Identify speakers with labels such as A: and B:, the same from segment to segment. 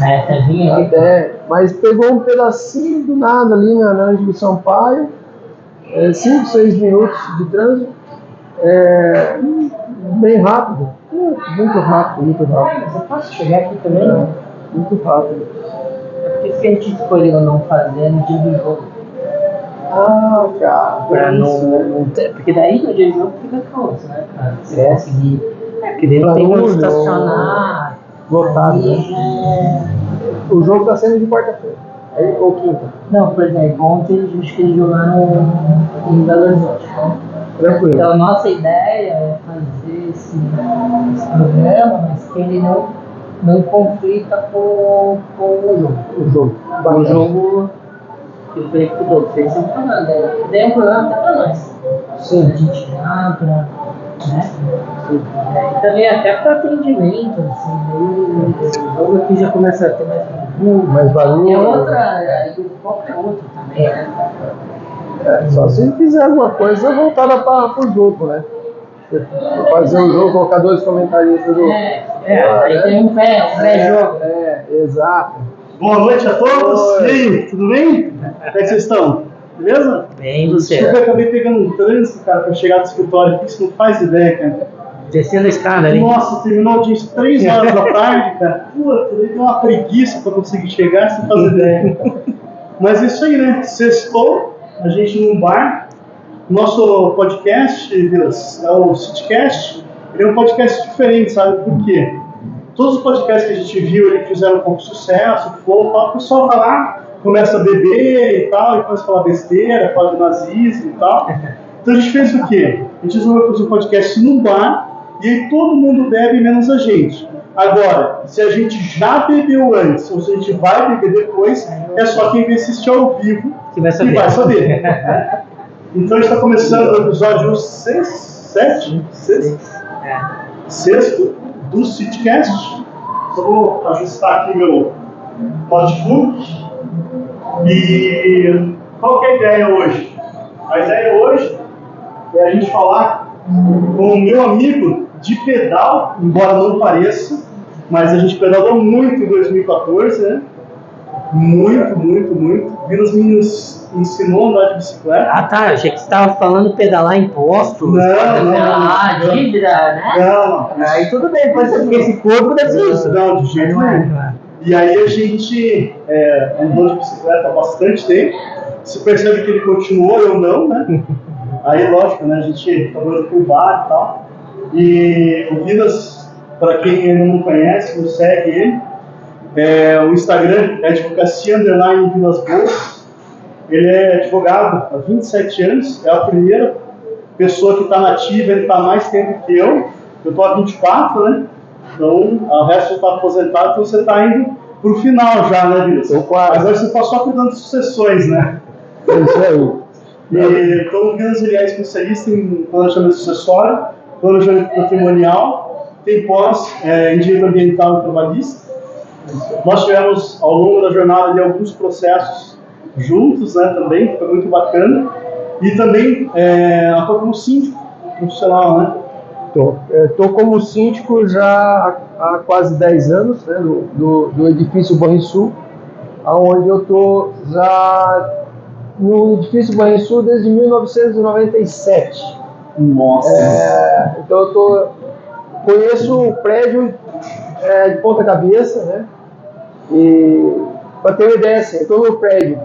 A: Até vinha
B: até, mas pegou um pedacinho do nada ali na Ângelo Sampaio, 5, 6 minutos de trânsito, bem rápido, muito rápido, muito rápido.
A: Você pode chegar aqui também, né?
B: Muito rápido.
A: É por isso que a gente escolheu não fazer no dia do jogo.
B: Ah, cara,
A: Pra
B: isso, né?
A: não ter, porque daí no dia do jogo fica close, né, cara? Você conseguir. Porque daí não tem como estacionar.
B: Lotado,
A: Aí,
B: né? O jogo tá sendo de quarta-feira. Ou quinta.
A: Não, por exemplo, ontem acho que eles jogaram em Belo Horizonte, né?
B: Tranquilo.
A: Então a nossa ideia é fazer esse programa, mas que ele não conflita com o jogo. O jogo que o Felipe Couto fez é um programa, daí é um programa até pra nós.
B: Sim.
A: A gente dá pra, né? E também até para atendimento, assim, o jogo aqui já começa a ter mais barulho. E outra, aí o foco é outro também, né?
B: Só se fizer alguma coisa voltada para o jogo, né? Fazer o jogo, colocar 2 comentaristas do.
A: Aí tem um pré-jogo.
B: Exato.
C: Boa noite a todos. E aí, tudo bem? Como é que vocês estão? Beleza?
A: Bem, você.
C: Desculpa, eu acabei pegando um trânsito, cara, pra chegar do escritório aqui, você não faz ideia, cara.
A: Descendo a escada ali.
C: Nossa, terminou de 3 horas da tarde, cara. Puta, deu uma preguiça pra conseguir chegar, sem fazer ideia. Mas é isso aí, né? Sextou, a gente num bar. Nosso podcast, Vilas, é o Citycast. Ele é um podcast diferente, sabe por quê? Todos os podcasts que a gente viu, eles fizeram um pouco de sucesso, flow, tal, o pessoal vai lá, começa a beber e tal, e começa a falar besteira, fala de nazismo e tal. Então a gente fez o quê? A gente resolveu fazer um podcast num bar, e aí todo mundo bebe, menos a gente. Agora, se a gente já bebeu antes, ou se a gente vai beber depois, é só quem assistir ao vivo que vai saber. Então a gente está começando o episódio 6, 7? Sexto do Citycast. Só vou ajustar aqui meu notebook. E qual que é a ideia hoje? A ideia hoje é a gente falar com o meu amigo de pedal, embora não pareça, mas a gente pedalou muito em 2014, né? Muito. Vilas me ensinou a andar de bicicleta.
A: Ah, tá. Achei que você estava falando pedalar em postos.
C: Não.
A: Dívida, né?
C: Não.
A: Aí tudo bem, pode ser porque esse corpo deve ser isso.
C: Não, de jeito nenhum. E aí a gente andou de bicicleta há bastante tempo. Você percebe que ele continuou, eu não, né? Aí, lógico, né? A gente acabou indo pro bar e tal. E o Vilas, para quem ainda não conhece, não segue ele. O Instagram é advocacia_Vilas Boas. Ele é advogado há 27 anos, é a primeira pessoa que está nativa, ele está há mais tempo que eu. Eu estou há 24, né? Então, o resto está aposentado, então você está indo para o final já, né, Vilas? Agora você está só cuidando de sucessões, né?
B: É isso aí.
C: Então, o Vilas ele é especialista em planejamento sucessório, planejamento patrimonial, tem pós em direito ambiental e trabalhista. Nós tivemos, ao longo da jornada, alguns processos juntos, né, também, que foi muito bacana. E também atua como síndico profissional, né?
B: Estou como síndico já há quase 10 anos, né, do edifício Banrisul, onde eu estou já no edifício Banrisul desde 1997.
C: Nossa!
B: Então conheço o prédio de ponta cabeça, né? E para ter uma ideia, assim, eu estou no prédio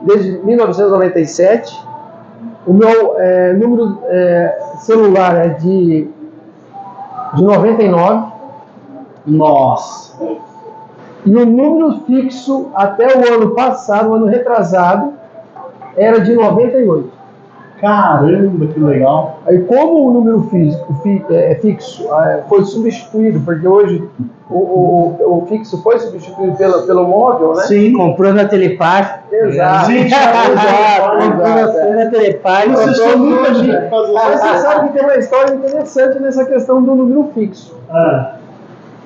B: desde 1997. O meu número celular é de 99.
C: Nossa!
B: E o número fixo até o ano passado, o ano retrasado, era de 98.
C: Caramba, que legal!
B: Aí, como o número fixo foi substituído, porque hoje o fixo foi substituído pelo móvel, né?
C: Sim,
A: comprou na Telepar.
B: Exato.
C: Sim,
A: Comprou na Telepar.
C: Você muita gente faz
B: Mas você sabe que tem uma história interessante nessa questão do número fixo.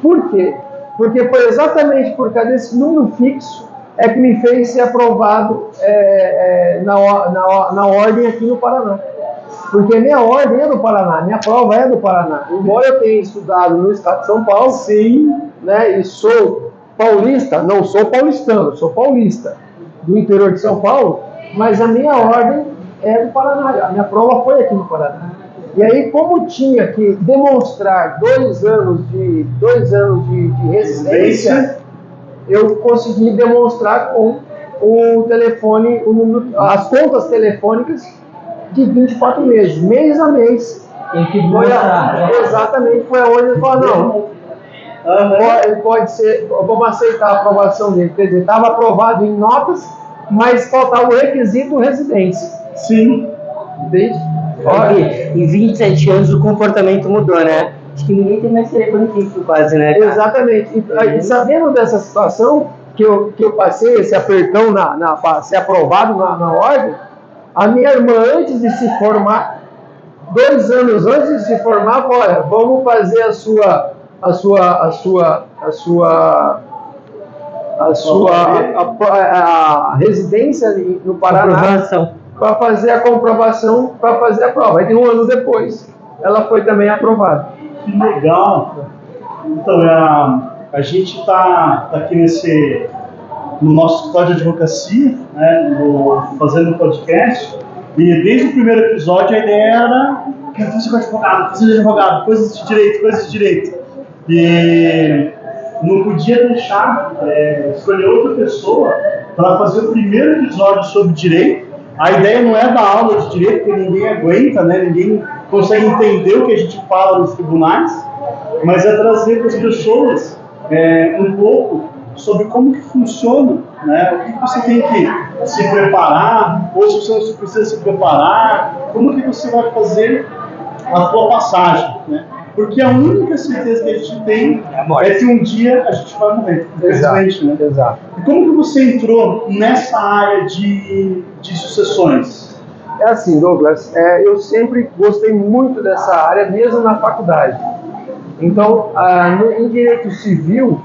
B: Por quê? Porque foi exatamente por causa desse número fixo que me fez ser aprovado na ordem aqui no Paraná. Porque minha ordem é do Paraná, minha prova é do Paraná. Embora eu tenha estudado no estado de São Paulo, sim, né, e sou paulista, não sou paulistano, sou paulista, do interior de São Paulo, mas a minha ordem é do Paraná, a minha prova foi aqui no Paraná. E aí, como tinha que demonstrar 2 anos de residência, eu consegui demonstrar com o telefone, as contas telefônicas de 24 meses, mês a mês.
A: Tem que mostrar.
B: Exatamente, foi onde ele falou, não, pode ser, vamos aceitar a aprovação dele. Quer dizer, estava aprovado em notas, mas faltava o requisito residência.
C: Sim.
B: Entende?
D: Em 27 anos o comportamento mudou, né? Acho que ninguém tem mais telefone fixo quase, né? Cara?
B: Exatamente. E sabendo dessa situação que eu passei, esse apertão para ser aprovado na ordem, a minha irmã, antes de se formar, 2 anos antes de se formar, falou, olha, vamos fazer a residência no Paraná para fazer a comprovação, para fazer a prova. Aí 1 ano depois, ela foi também aprovada.
C: Que legal. Então, a gente está aqui no nosso escritório de advocacia, né, fazendo um podcast, e desde o primeiro episódio a ideia era quero fazer advogado, coisas de direito. E não podia deixar escolher outra pessoa para fazer o primeiro episódio sobre direito. A ideia não é dar aula de direito, porque ninguém aguenta, né? Ninguém consegue entender o que a gente fala nos tribunais, mas é trazer para as pessoas um pouco sobre como que funciona, né? O que você tem que se preparar, ou se você não precisa se preparar, como que você vai fazer a sua passagem, né? Porque a única certeza que a gente tem é que um dia a gente vai morrer, infelizmente, né?
B: Exato.
C: E como que você entrou nessa área de sucessões?
B: É assim, Douglas, eu sempre gostei muito dessa área, mesmo na faculdade. Então, em direito civil,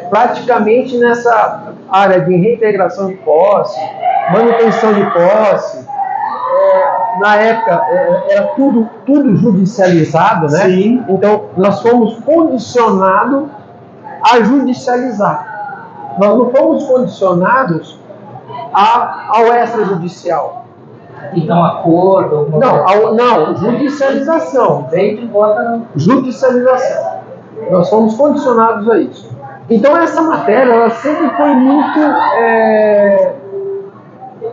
B: praticamente nessa área de reintegração de posse, manutenção de posse, na época era tudo judicializado, né?
C: Sim.
B: Então nós fomos condicionados a judicializar. Nós não fomos condicionados ao extrajudicial.
A: Então, acordo?
B: Não, judicialização.
A: Dentro bota.
B: Judicialização. Nós fomos condicionados a isso. Então essa matéria, ela sempre foi muito,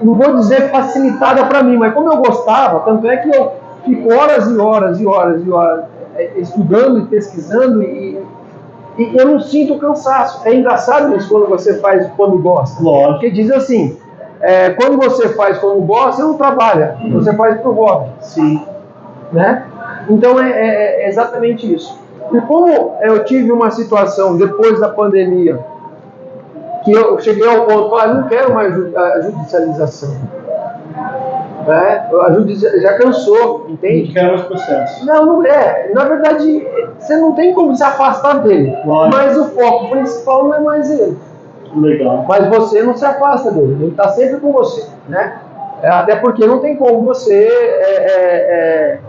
B: não vou dizer facilitada para mim, mas como eu gostava, tanto é que eu fico horas e horas e horas e horas estudando e pesquisando e eu não sinto cansaço. É engraçado isso quando você faz quando gosta.
C: Lógico.
B: Porque diz assim, quando você faz quando gosta, você não trabalha, você faz por hobby.
C: Sim.
B: Né? Então é exatamente isso. E como eu tive uma situação depois da pandemia, que eu cheguei ao ponto de falar, não quero mais a judicialização. A judicialização já cansou, entende?
C: Não quero mais processo.
B: Não é. Na verdade, você não tem como se afastar dele.
C: Lógico.
B: Mas o foco principal não é mais ele.
C: Legal.
B: Mas você não se afasta dele, ele está sempre com você, né? Até porque não tem como você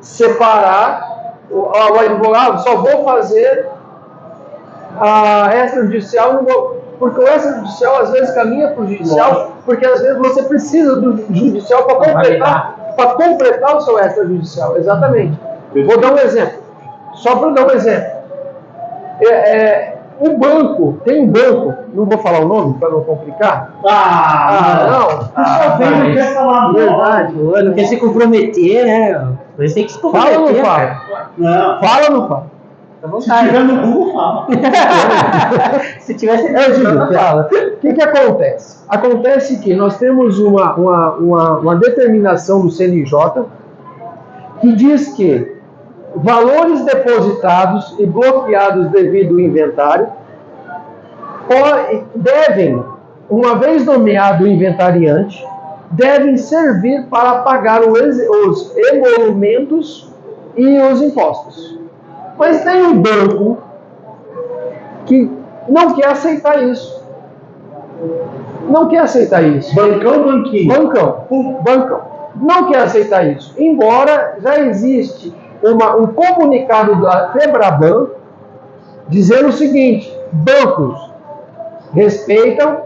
B: separar o advogado, só vou fazer a extrajudicial, não vou, porque o extrajudicial às vezes caminha para o judicial, porque às vezes você precisa do judicial para completar o seu extrajudicial, exatamente. Vou dar um exemplo, só para dar um exemplo. O banco, tem um banco, não vou falar o nome para não complicar.
C: Não quer falar
B: verdade.
D: Não quer se comprometer, né? Você tem que se comprometer.
B: Fala ou não fala?
C: Não.
B: Fala ou não fala?
C: Se tiver no Google, fala.
D: Se tivesse
B: fala. O que acontece? Acontece que nós temos uma determinação do CNJ que diz que valores depositados e bloqueados devido ao inventário devem, uma vez nomeado o inventariante, devem servir para pagar os emolumentos e os impostos. Mas tem um banco que não quer aceitar isso. Não quer aceitar isso.
C: Bancão ou banquinho?
B: Bancão. Não quer aceitar isso. Embora já existe um comunicado da FEBRABAN dizendo o seguinte, Bancos respeitam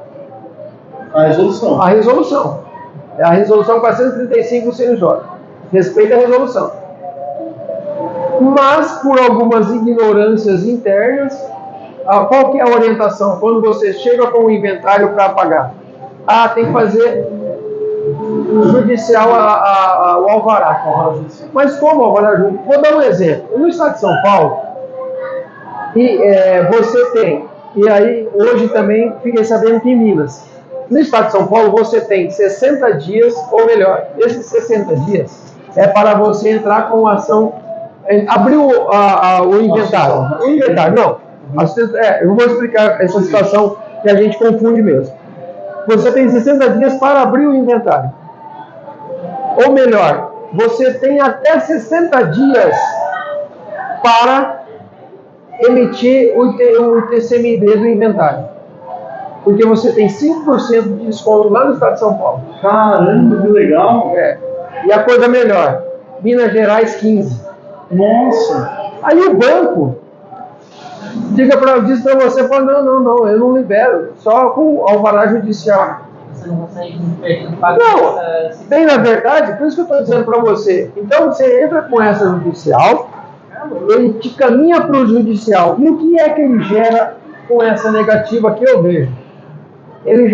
C: A resolução.
B: a resolução. É a resolução 435 do CNJ. Respeita a resolução. Mas, por algumas ignorâncias internas, qual que é a orientação? Quando você chega com o inventário para pagar? Tem que fazer judicial o alvará. Mas como o alvará? Vou dar um exemplo. No estado de São Paulo, você tem, e aí hoje também fiquei sabendo que em Minas, no estado de São Paulo você tem 60 dias, ou melhor, esses 60 dias é para você entrar com a ação, abrir o inventário. O inventário, não. Eu vou explicar essa situação que a gente confunde mesmo. Você tem 60 dias para abrir o inventário. Ou melhor, você tem até 60 dias para emitir o ITCMD do inventário. Porque você tem 5% de desconto lá no estado de São Paulo.
C: Caramba, que legal.
B: E a coisa melhor, Minas Gerais 15%.
C: Nossa.
B: Aí o banco diz para você, fala, não, eu não libero, só com alvará judicial.
A: Você não consegue pagar.
B: Não, bem na verdade, por isso que eu estou dizendo para você. Então você entra com essa judicial, ele te caminha para o judicial. E o que é que ele gera com essa negativa que eu vejo? Ele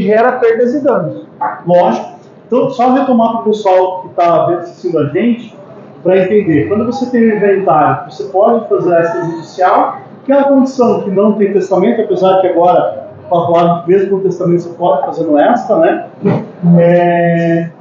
B: gera perdas e danos.
C: Lógico. Então, só retomar para o pessoal que está assistindo a gente, para entender. Quando você tem um inventário, você pode fazer essa judicial, que é a condição que não tem testamento, apesar que agora, para falar mesmo com o testamento, você pode fazer no extra, né?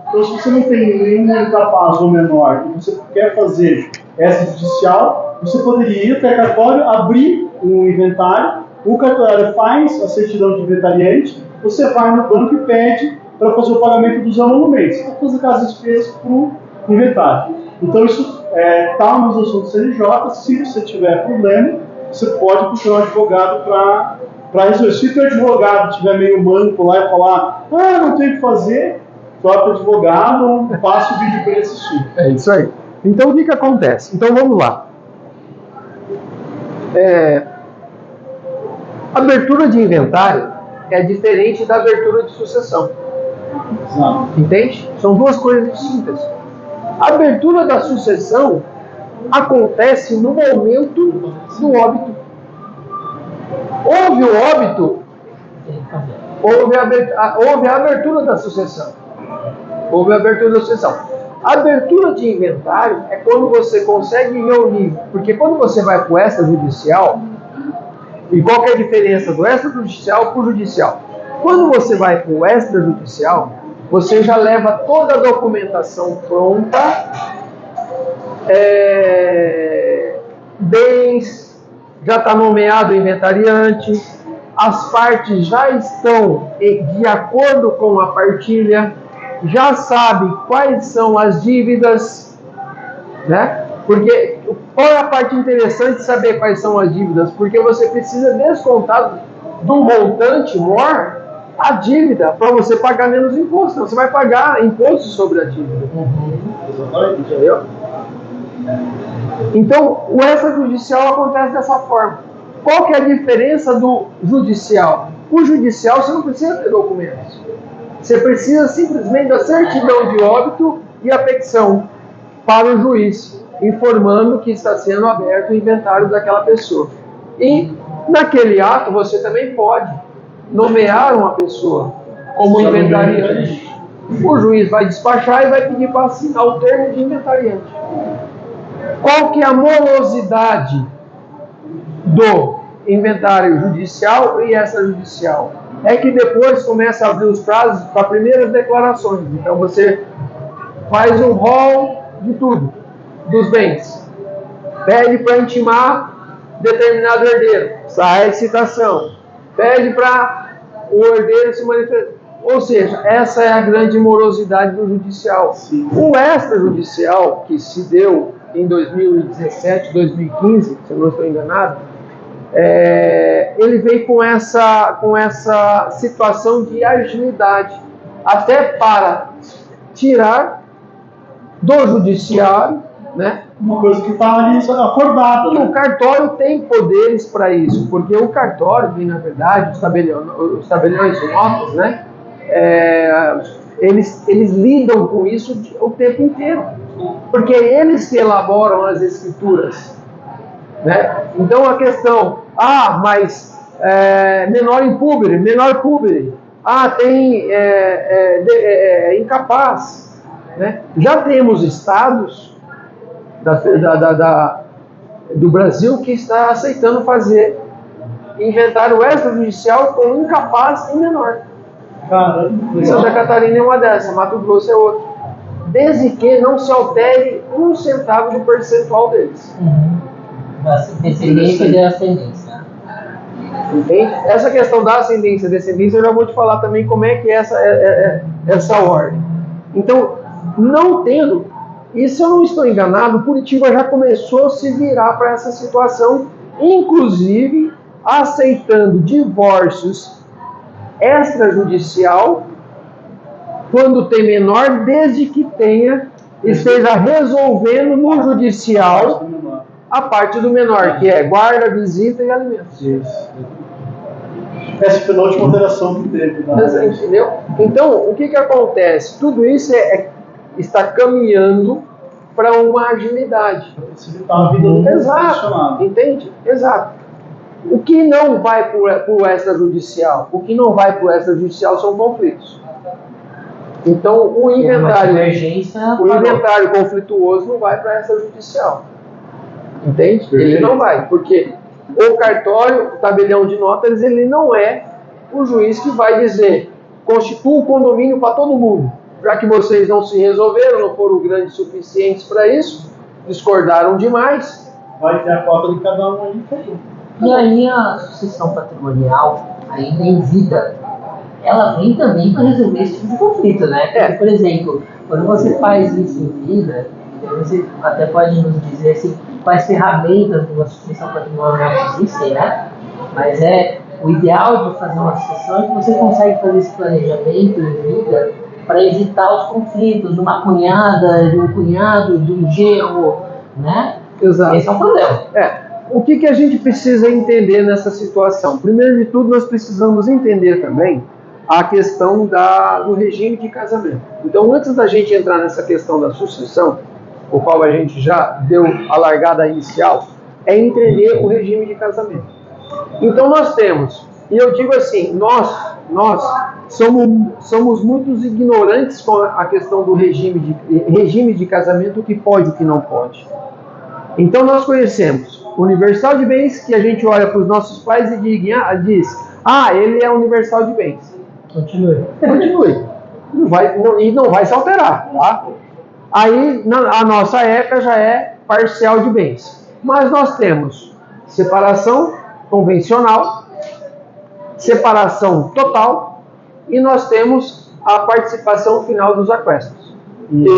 C: Então, se você não tem nenhum incapaz ou menor e você quer fazer essa judicial, você poderia ir até o cartório, abrir um inventário, o cartório faz a certidão de inventariante, você vai no banco e pede para fazer o pagamento dos emolumentos, para fazer aquelas despesas para o inventário. Então, isso está nos assuntos do CNJ. Se você tiver problema, você pode procurar um advogado para resolver. Se o teu advogado estiver meio manco lá e falar, não tem o que fazer, troca o advogado, passa o vídeo para ele assistir.
B: É isso aí. Então, o que acontece? Então, vamos lá. Abertura de inventário é diferente da abertura de sucessão.
C: Exato.
B: Entende? São duas coisas distintas. A abertura da sucessão acontece no momento do óbito. Houve o óbito, houve a abertura da sucessão. Houve a abertura da sucessão. A abertura de inventário é quando você consegue reunir, porque quando você vai para o extrajudicial, e qual que é a diferença do extrajudicial para o judicial? Quando você vai para o extrajudicial, você já leva toda a documentação pronta, bens, já está nomeado o inventariante, as partes já estão de acordo com a partilha, já sabe quais são as dívidas, né? Porque qual é a parte interessante de saber quais são as dívidas? Porque você precisa descontar do montante maior a dívida para você pagar menos imposto. Você vai pagar imposto sobre a dívida. Entendeu? Então, o extrajudicial acontece dessa forma. Qual que é a diferença do judicial? O judicial você não precisa ter documentos. Você precisa simplesmente da certidão de óbito e a petição para o juiz, informando que está sendo aberto o inventário daquela pessoa. E naquele ato você também pode nomear uma pessoa como inventariante. O juiz vai despachar e vai pedir para assinar o termo de inventariante. Qual que é a morosidade do inventário judicial e extrajudicial? É que depois começa a abrir os prazos para primeiras declarações. Então você faz um rol de tudo, dos bens. Pede para intimar determinado herdeiro. Sai a citação. Pede para o herdeiro se manifestar. Ou seja, essa é a grande morosidade do judicial.
C: Sim.
B: O extrajudicial, que se deu em 2017, 2015, se eu não estou enganado, ele veio com essa situação de agilidade, até para tirar do judiciário né?
C: Uma coisa que está ali acordada.
B: E o cartório tem poderes para isso, porque o cartório, na verdade, os tabeliões de notas, né? Eles lidam com isso o tempo inteiro, porque eles que elaboram as escrituras, né? Então a questão, mas menor impúbere, menor púbere, tem incapaz, né? Já temos estados do Brasil que está aceitando fazer inventário extrajudicial com incapaz e menor.
C: Caramba,
B: Santa Catarina é uma dessas, Mato Grosso é outra. Desde que não se altere 1 centavo do percentual deles.
A: Descendência e ascendência.
B: Entende? Essa questão da ascendência e descendência, eu já vou te falar também como é que é essa ordem. Então, não tendo, e se eu não estou enganado, Curitiba já começou a se virar para essa situação, inclusive aceitando divórcios extrajudicial quando tem menor, desde que esteja resolvendo no judicial a parte do menor, que é guarda, visita e alimentos.
C: Isso. Essa foi a última alteração que teve.
B: Entendeu? Então, o que acontece? Tudo isso está caminhando para uma agilidade.
C: Facilitar a vida do
B: Exato. Entende? Exato. O que não vai para o extrajudicial? O que não vai para o extrajudicial são conflitos. Então, o inventário conflituoso não vai para extrajudicial. Entende? Perfeito. Ele não vai, porque o cartório, o tabelião de notas, ele não é o juiz que vai dizer: constitua o condomínio para todo mundo. Já que vocês não se resolveram, não foram grandes suficientes para isso, discordaram demais.
C: Vai ter a cota de cada um aí.
A: E aí a sucessão patrimonial, ainda em vida, ela vem também para resolver esse tipo de conflito, né? Porque, por exemplo, quando você faz isso em vida, você até pode nos dizer assim, quais ferramentas de uma sucessão patrimonial existem, né? Mas o ideal de fazer uma sucessão é que você consegue fazer esse planejamento em vida para evitar os conflitos de uma cunhada, de um cunhado, de um genro, né?
B: Exato.
A: Esse é um problema.
B: O que a gente precisa entender nessa situação? Primeiro de tudo, nós precisamos entender também a questão do regime de casamento. Então, antes da gente entrar nessa questão da sucessão, o qual a gente já deu a largada inicial, é entender o regime de casamento. Então, nós temos, e eu digo assim, nós somos muito ignorantes com a questão do regime de casamento, o que pode e o que não pode. Então, nós conhecemos universal de bens, que a gente olha para os nossos pais e diz: ele é universal de bens. Continue. Não vai se alterar, tá? Aí, a nossa ECA já é parcial de bens. Mas nós temos separação convencional, separação total, e nós temos a participação final dos aquestos.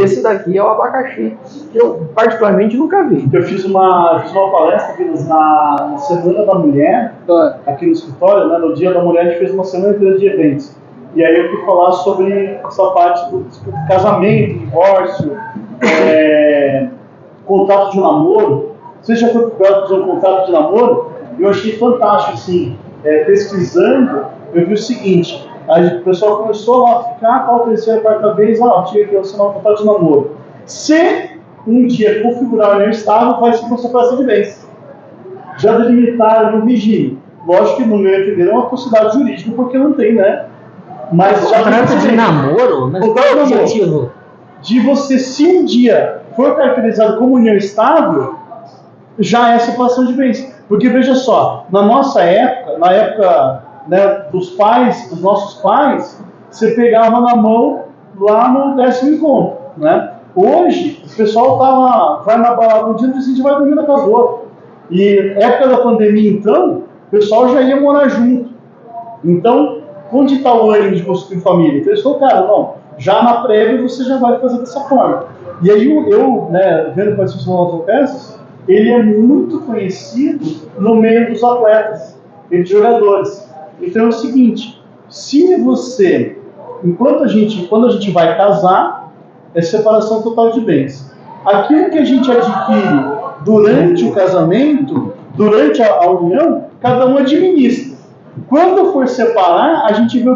B: Esse daqui é o abacaxi, que eu particularmente nunca vi.
C: Eu fiz uma palestra na Semana da Mulher, aqui no escritório, né? No Dia da Mulher a gente fez uma semana inteira de eventos. E aí eu fui falar sobre essa parte do casamento, divórcio, contrato de namoro. Você já foi procurado fazer um contrato de namoro? Eu achei fantástico, assim, pesquisando, eu vi o seguinte: aí o pessoal começou a ficar, qual terceira, quarta vez, tinha que assinar um contrato de namoro. Se um dia configurar a união estável, vai ser separação de bens. Já delimitaram o regime. Lógico que no meu entender é uma possibilidade jurídica, porque não tem, né? Mas já
A: contrato de namoro? Mas qual é o objetivo?
C: De você, se um dia for caracterizado como união estável, já é separação de bens. Porque veja só, na nossa época, na época, né, dos nossos pais, você pegava na mão lá no 10º encontro, né? Hoje, o pessoal vai na balada um dia e diz: a gente vai dormir na casa do outro. E época da pandemia, então, o pessoal já ia morar junto. Então, onde está o ânimo de construir família? Então eles falaram: cara, não, já na prévia você já vai fazer dessa forma. E aí eu, né, vendo quais são as peças, ele é muito conhecido no meio dos atletas, entre jogadores. Então é o seguinte: se você, quando a gente vai casar, é separação total de bens. Aquilo que a gente adquire durante o casamento, durante a união, cada um administra. Quando for separar, a gente vê o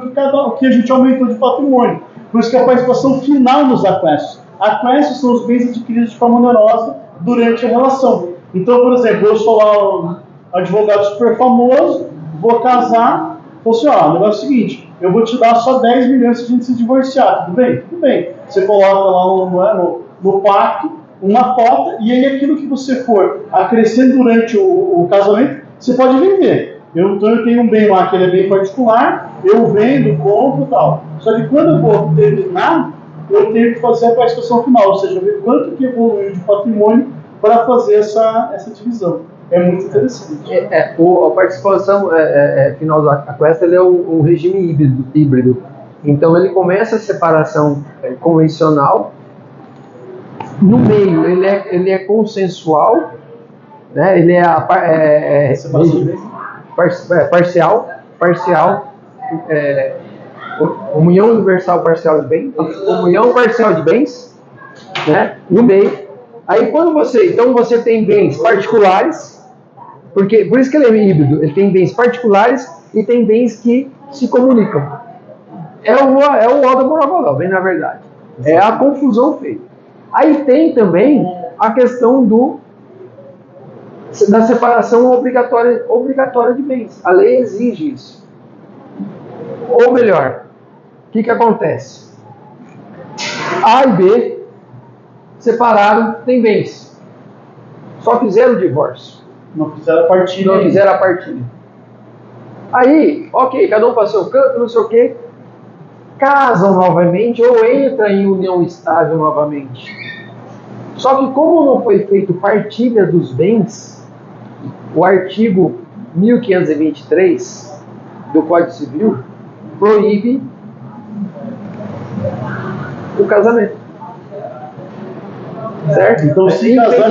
C: que a gente aumentou de patrimônio. Por isso que a participação final nos aquestos. Aquestos são os bens adquiridos de forma onerosa durante a relação. Então, por exemplo, eu sou lá um advogado super famoso, vou casar, falo assim, ó, o negócio é o seguinte, eu vou te dar só 10 milhões se a gente se divorciar, tudo bem? Tudo bem. Você coloca lá no pacto uma cota, e aí aquilo que você for acrescendo durante o casamento, você pode vender. Então eu tenho um bem lá que ele é bem particular, eu vendo, compro e tal. Só que quando eu vou terminar, eu tenho que fazer a participação final, ou seja, ver quanto que evoluiu de patrimônio para fazer essa divisão. É muito interessante.
B: A participação final do aquest ele é um regime híbrido. Então ele começa a separação convencional, no meio ele é consensual, né? Ele é parcial, comunhão universal parcial de bens, comunhão parcial de bens, né? No meio. Aí quando você tem bens particulares, por isso que ele é híbrido, ele tem bens particulares e tem bens que se comunicam. É o Oda Moravalão, bem na verdade. É a confusão feita. Aí tem também a questão da separação obrigatória de bens. A lei exige isso. Ou melhor, o que acontece? A e B separaram, tem bens. Só fizeram o divórcio.
C: Não fizeram a partilha.
B: Aí, ok, cada um para seu canto, não sei o quê. Casam novamente ou entram em união estável novamente. Só que como não foi feito partilha dos bens, o artigo 1523 do Código Civil proíbe o casamento. Certo?
C: Então, se casar,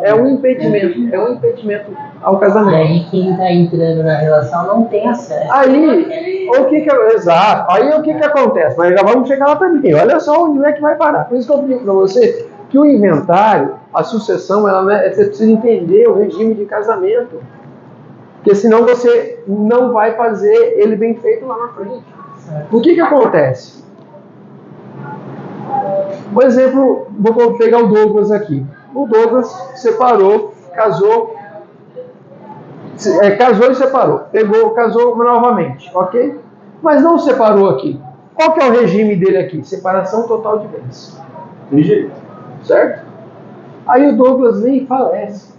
B: é um impedimento ao casamento.
A: E aí quem está entrando na relação não tem acesso.
B: Aí, exato. Aí o que acontece? Mas já vamos chegar lá também. Olha só onde é que vai parar. Por isso que eu digo para você que o inventário, a sucessão, você precisa entender o regime de casamento. Porque senão você não vai fazer ele bem feito lá na frente. O que acontece? Por exemplo, vou pegar o Douglas aqui. O Douglas separou, casou e separou. Casou novamente, ok? Mas não separou aqui. Qual que é o regime dele aqui? Separação total de bens.
C: Tem jeito.
B: Certo? Aí o Douglas vem e falece.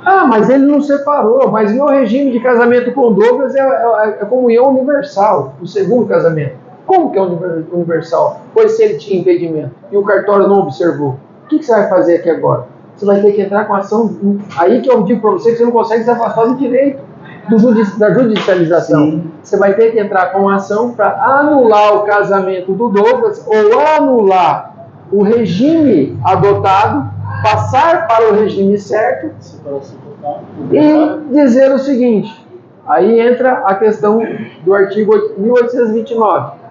B: Ah, mas ele não separou. Mas meu regime de casamento com o Douglas é comunhão universal, o segundo casamento. Como que é universal? Pois se ele tinha impedimento e o cartório não observou, o que você vai fazer aqui agora? Você vai ter que entrar com ação. Aí que eu digo para você que você não consegue se afastar do direito da judicialização. Sim. Você vai ter que entrar com ação para anular o casamento do Douglas ou anular o regime adotado, passar para o regime certo e dizer o seguinte. Aí entra a questão do artigo 1829.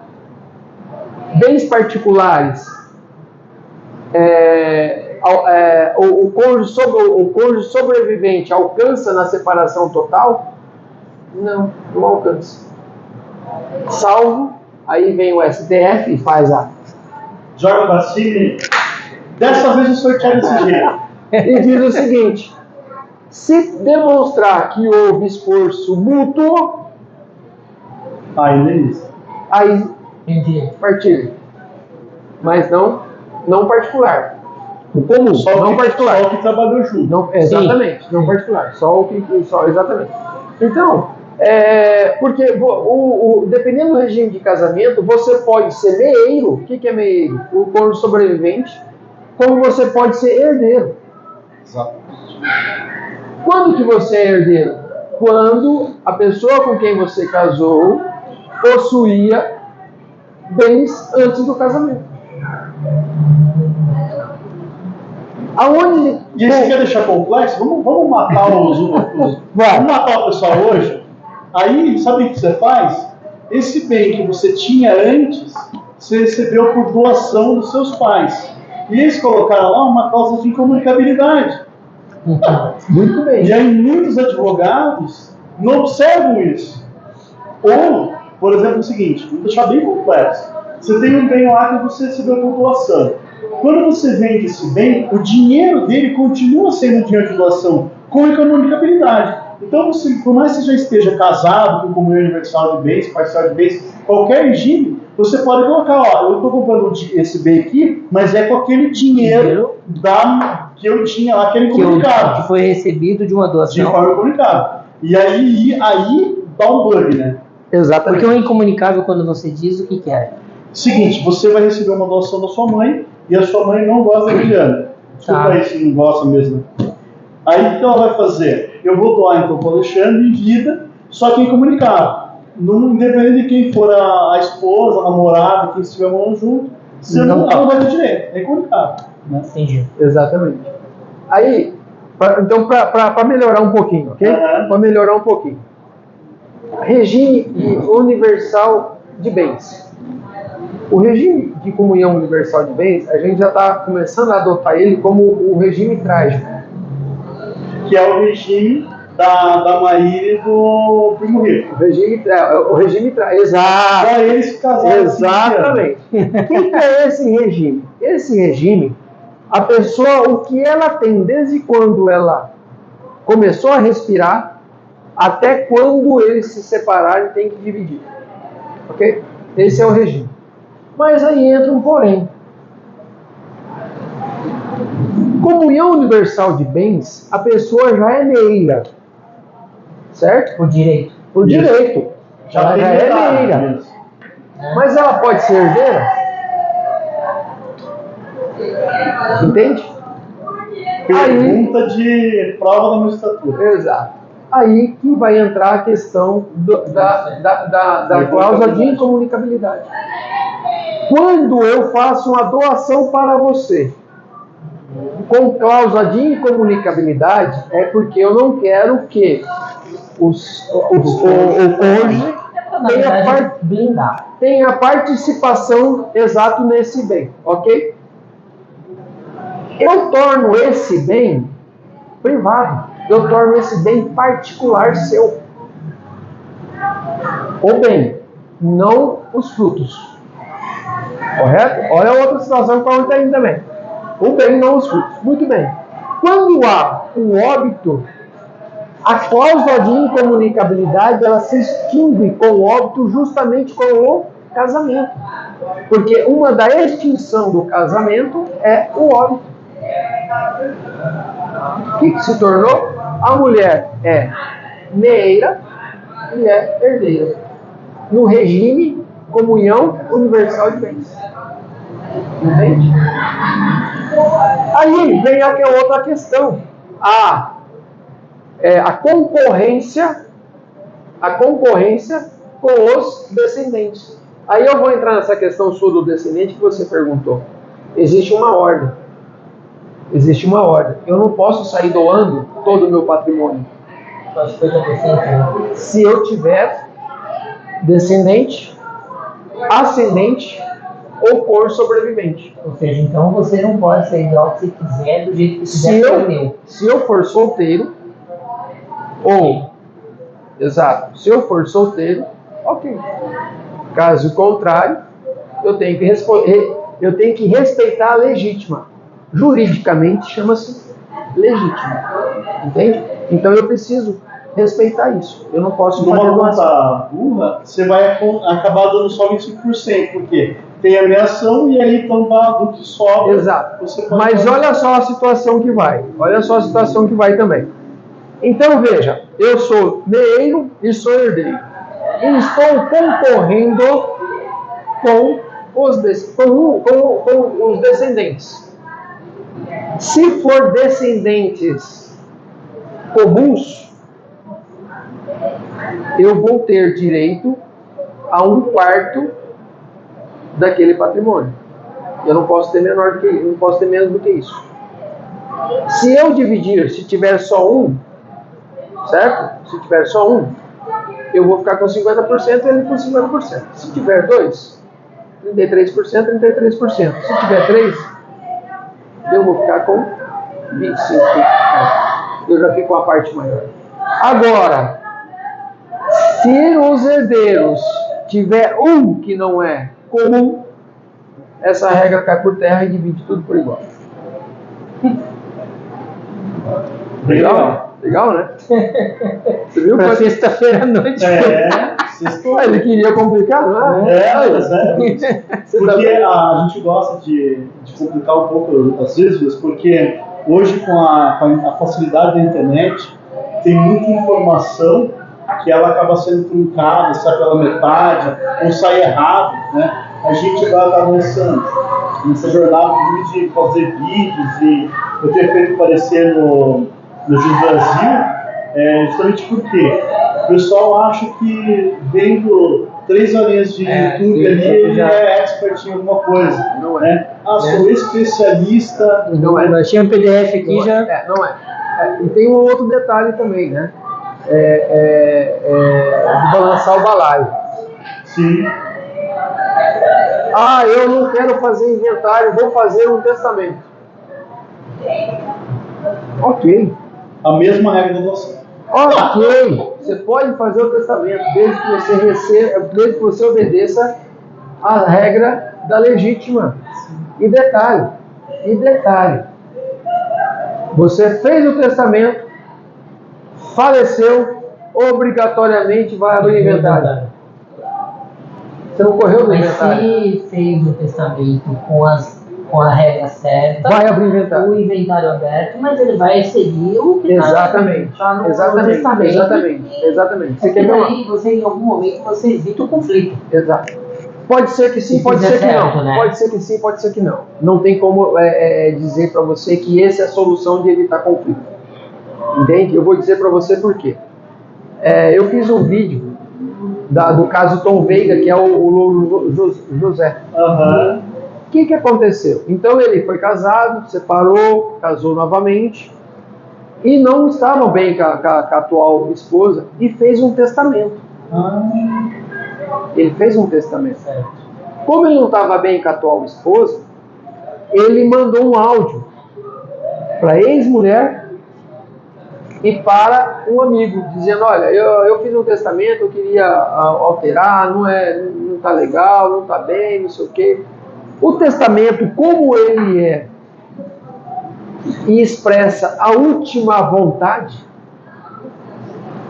B: Bens particulares, o cônjuge sobrevivente alcança na separação total? Não alcança. Salvo, aí vem o STF e faz
C: Jorge Bacini, dessa vez o sorteio desse jeito.
B: E diz o seguinte: se demonstrar que houve esforço mútuo, aí partilha. Mas não particular. O comum, não particular.
C: Só o que trabalhou junto.
B: Não, exatamente, não particular. Exatamente. Então, porque dependendo do regime de casamento, você pode ser meeiro. O que é meeiro? O cônjuge sobrevivente. Como você pode ser herdeiro.
C: Exatamente.
B: Quando que você é herdeiro? Quando a pessoa com quem você casou possuía bens antes do casamento. Aonde?
C: E aí você quer deixar complexo? Vamos matar vamos matar o pessoal hoje. Aí, sabe o que você faz? Esse bem que você tinha antes, você recebeu por doação dos seus pais. E eles colocaram lá uma cláusula de incomunicabilidade.
B: Muito bem.
C: E aí muitos advogados não observam isso. Ou, por exemplo, o seguinte, vou deixar bem complexo. Você tem um bem lá que você recebeu por doação. Quando você vende esse bem, o dinheiro dele continua sendo dinheiro de doação, com incomunicabilidade. Então, você, por mais que você já esteja casado com comunhão universal de bens, parcial de bens, qualquer regime, você pode colocar, ó, eu estou comprando esse bem aqui, mas é com aquele dinheiro que eu tinha lá, aquele incomunicado.
D: Que foi recebido de uma doação.
C: De forma incomunicável. E aí dá um bug, né?
B: Exatamente.
D: Porque o incomunicável, quando você diz, o que é?
C: Seguinte, você vai receber uma doação da sua mãe e a sua mãe não gosta da Juliana. Desculpa aí se não gosta mesmo. Aí o que ela vai fazer? Eu vou doar então para o Alexandre em vida, só que incomunicável. Independente de quem for a esposa, a namorada, quem estiver morando junto, você não vai ter direito. É incomunicável. Né?
D: Entendi.
B: Exatamente. Aí, então, para melhorar um pouquinho, ok? Para melhorar um pouquinho. Regime universal de bens. O regime de comunhão universal de bens, a gente já está começando a adotar ele como o regime trágico.
C: Que é o regime da Maíra e do Primo Rico.
B: O regime trágico. Exato.
C: Só eles que casaram.
B: Exatamente. O que é esse regime? Esse regime, a pessoa, o que ela tem desde quando ela começou a respirar, até quando eles se separarem, tem que dividir. Ok? Esse é o regime. Mas aí entra um porém. Comunhão universal de bens, a pessoa já é meia. Certo?
D: Por direito.
B: Por direito. Ela já é meia. Mas ela pode ser herdeira? Entende?
C: Pergunta de prova da magistratura.
B: Exato. Aí que vai entrar a questão da cláusula de incomunicabilidade. Quando eu faço uma doação para você, com cláusula de incomunicabilidade, é porque eu não quero que o cônjuge tenha participação exato nesse bem, ok? Eu torno esse bem privado, eu torno esse bem particular seu. O bem, não os frutos. Correto? Olha a outra situação que eu estou também. O bem, não os frutos. Muito bem. Quando há um óbito, a cláusula de incomunicabilidade ela se extingue com o óbito justamente com o casamento. Porque uma da extinção do casamento é o óbito. O que se tornou? A mulher é meeira e é herdeira. No regime comunhão universal de bens. Entende? Aí vem aquela outra questão. A concorrência com os descendentes. Aí eu vou entrar nessa questão sua do descendente que você perguntou. Existe uma ordem. Existe uma ordem. Eu não posso sair doando todo o meu patrimônio. Se eu tiver descendente, ascendente ou cor sobrevivente.
D: Ou seja, então você não pode sair de onde você quiser, do jeito que você quiser.
B: Se eu for solteiro, se eu for solteiro, ok. Caso contrário, eu tenho que respeitar a legítima. Juridicamente chama-se legítima. Entende? Então eu preciso respeitar isso. Eu não posso fazer
C: numa conta burra, você vai acabar dando só 25%, porque tem a ameação e aí então do que sobra.
B: Exato. Mas olha só a situação que vai. Olha só a situação que vai também. Então veja, eu sou meeiro e sou herdeiro. E estou concorrendo com os descendentes. Se for descendentes comuns, eu vou ter direito a 1/4 daquele patrimônio. Eu não posso ter menor do que isso, não posso ter menos do que isso. Se eu dividir, se tiver só um, certo? Se tiver só um, eu vou ficar com 50% e ele com 50%. Se tiver dois, 33%, 33%. Se tiver 3, eu vou ficar com 25%. Eu já fico com a parte maior. Agora, se os herdeiros tiver um que não é comum, essa regra cai por terra e divide tudo por igual. Legal? Legal, né? Você viu?
D: Pra sexta-feira à noite.
C: Sextou.
B: Ele queria complicar, não é?
C: Porque a gente gosta de complicar um pouco as vezes, porque hoje com a facilidade da internet tem muita informação que ela acaba sendo truncada, sai pela metade, ou sai errado, né? A gente agora está nessa jornada de fazer vídeos e eu ter feito parecer no Jus Brasil, justamente porque o pessoal acha que vendo 3 horinhas de YouTube ali, ele é expert em alguma coisa.
B: Não é.
C: Né? Sou especialista.
B: Não é.
D: Nós tínhamos um PDF aqui
B: Não
D: já.
B: é. Não é. E tem um outro detalhe também, né? De balançar o balaio.
C: Sim.
B: Eu não quero fazer inventário, vou fazer um testamento. Ok.
C: A mesma regra da doação.
B: Ok. Você pode fazer o testamento desde que você obedeça a regra da legítima. E detalhe, você fez o testamento, faleceu, obrigatoriamente vai abrir inventário. Você não correu do
A: Mas
B: inventário.
A: se fez o testamento com a regra certa,
B: Vai abrir inventário.
A: o inventário aberto, mas ele vai excedir o que
B: Exatamente.
A: está no
B: Exatamente.
A: testamento.
B: Exatamente. Você
A: Porque
B: quer ver uma...
A: daí você, em algum momento, você evita o conflito.
B: Exato. Pode ser que sim,
A: Se
B: pode
A: fizer
B: ser que
A: certo,
B: não.
A: né?
B: Pode ser que sim, pode ser que não. Não tem como dizer para você que essa é a solução de evitar conflito. Entende? Eu vou dizer para você por quê. Eu fiz um vídeo do caso Tom Veiga, que é o José.
C: Aham.
B: O que aconteceu? Então ele foi casado, separou, casou novamente e não estava bem com a atual esposa e fez um testamento. Ele fez um testamento. Como ele não estava bem com a atual esposa, ele mandou um áudio para a ex-mulher e para um amigo, dizendo: olha, eu fiz um testamento, eu queria alterar, não está legal, não está bem, não sei o quê. O testamento, como ele é e expressa a última vontade,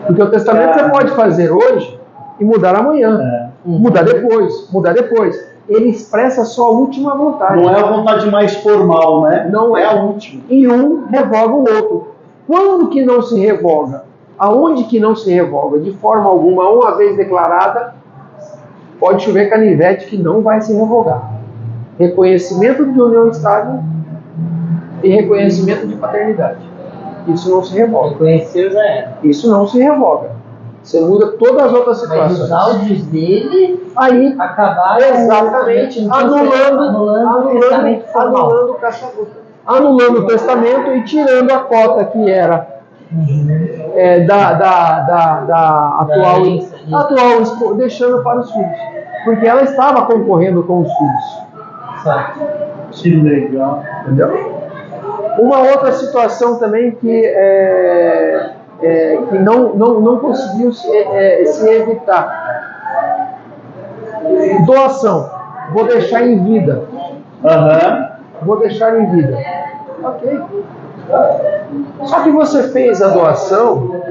B: porque o testamento você pode fazer hoje e mudar amanhã, mudar depois. Ele expressa só a última vontade.
C: Não é a vontade mais formal, né?
B: Não é
C: a última.
B: E um revoga o outro. Quando que não se revoga? Aonde que não se revoga? De forma alguma, uma vez declarada, pode chover canivete que não vai se revogar. Reconhecimento de união estável e reconhecimento de paternidade. Isso não se revoga.
A: Reconheceu já era.
B: Isso não se revoga. Você muda todas as outras
A: Mas
B: situações.
A: os áudios dele
B: Aí,
A: acabaram
B: exatamente, anulando o testamento e tirando a cota que era da atual esposa, deixando para os filhos. Porque ela estava concorrendo com os filhos.
A: Certo.
C: Que legal.
B: Entendeu? Uma outra situação também que não conseguiu se evitar. Doação. Vou deixar em vida. Vou deixar em vida. Ok. Só que você fez a doação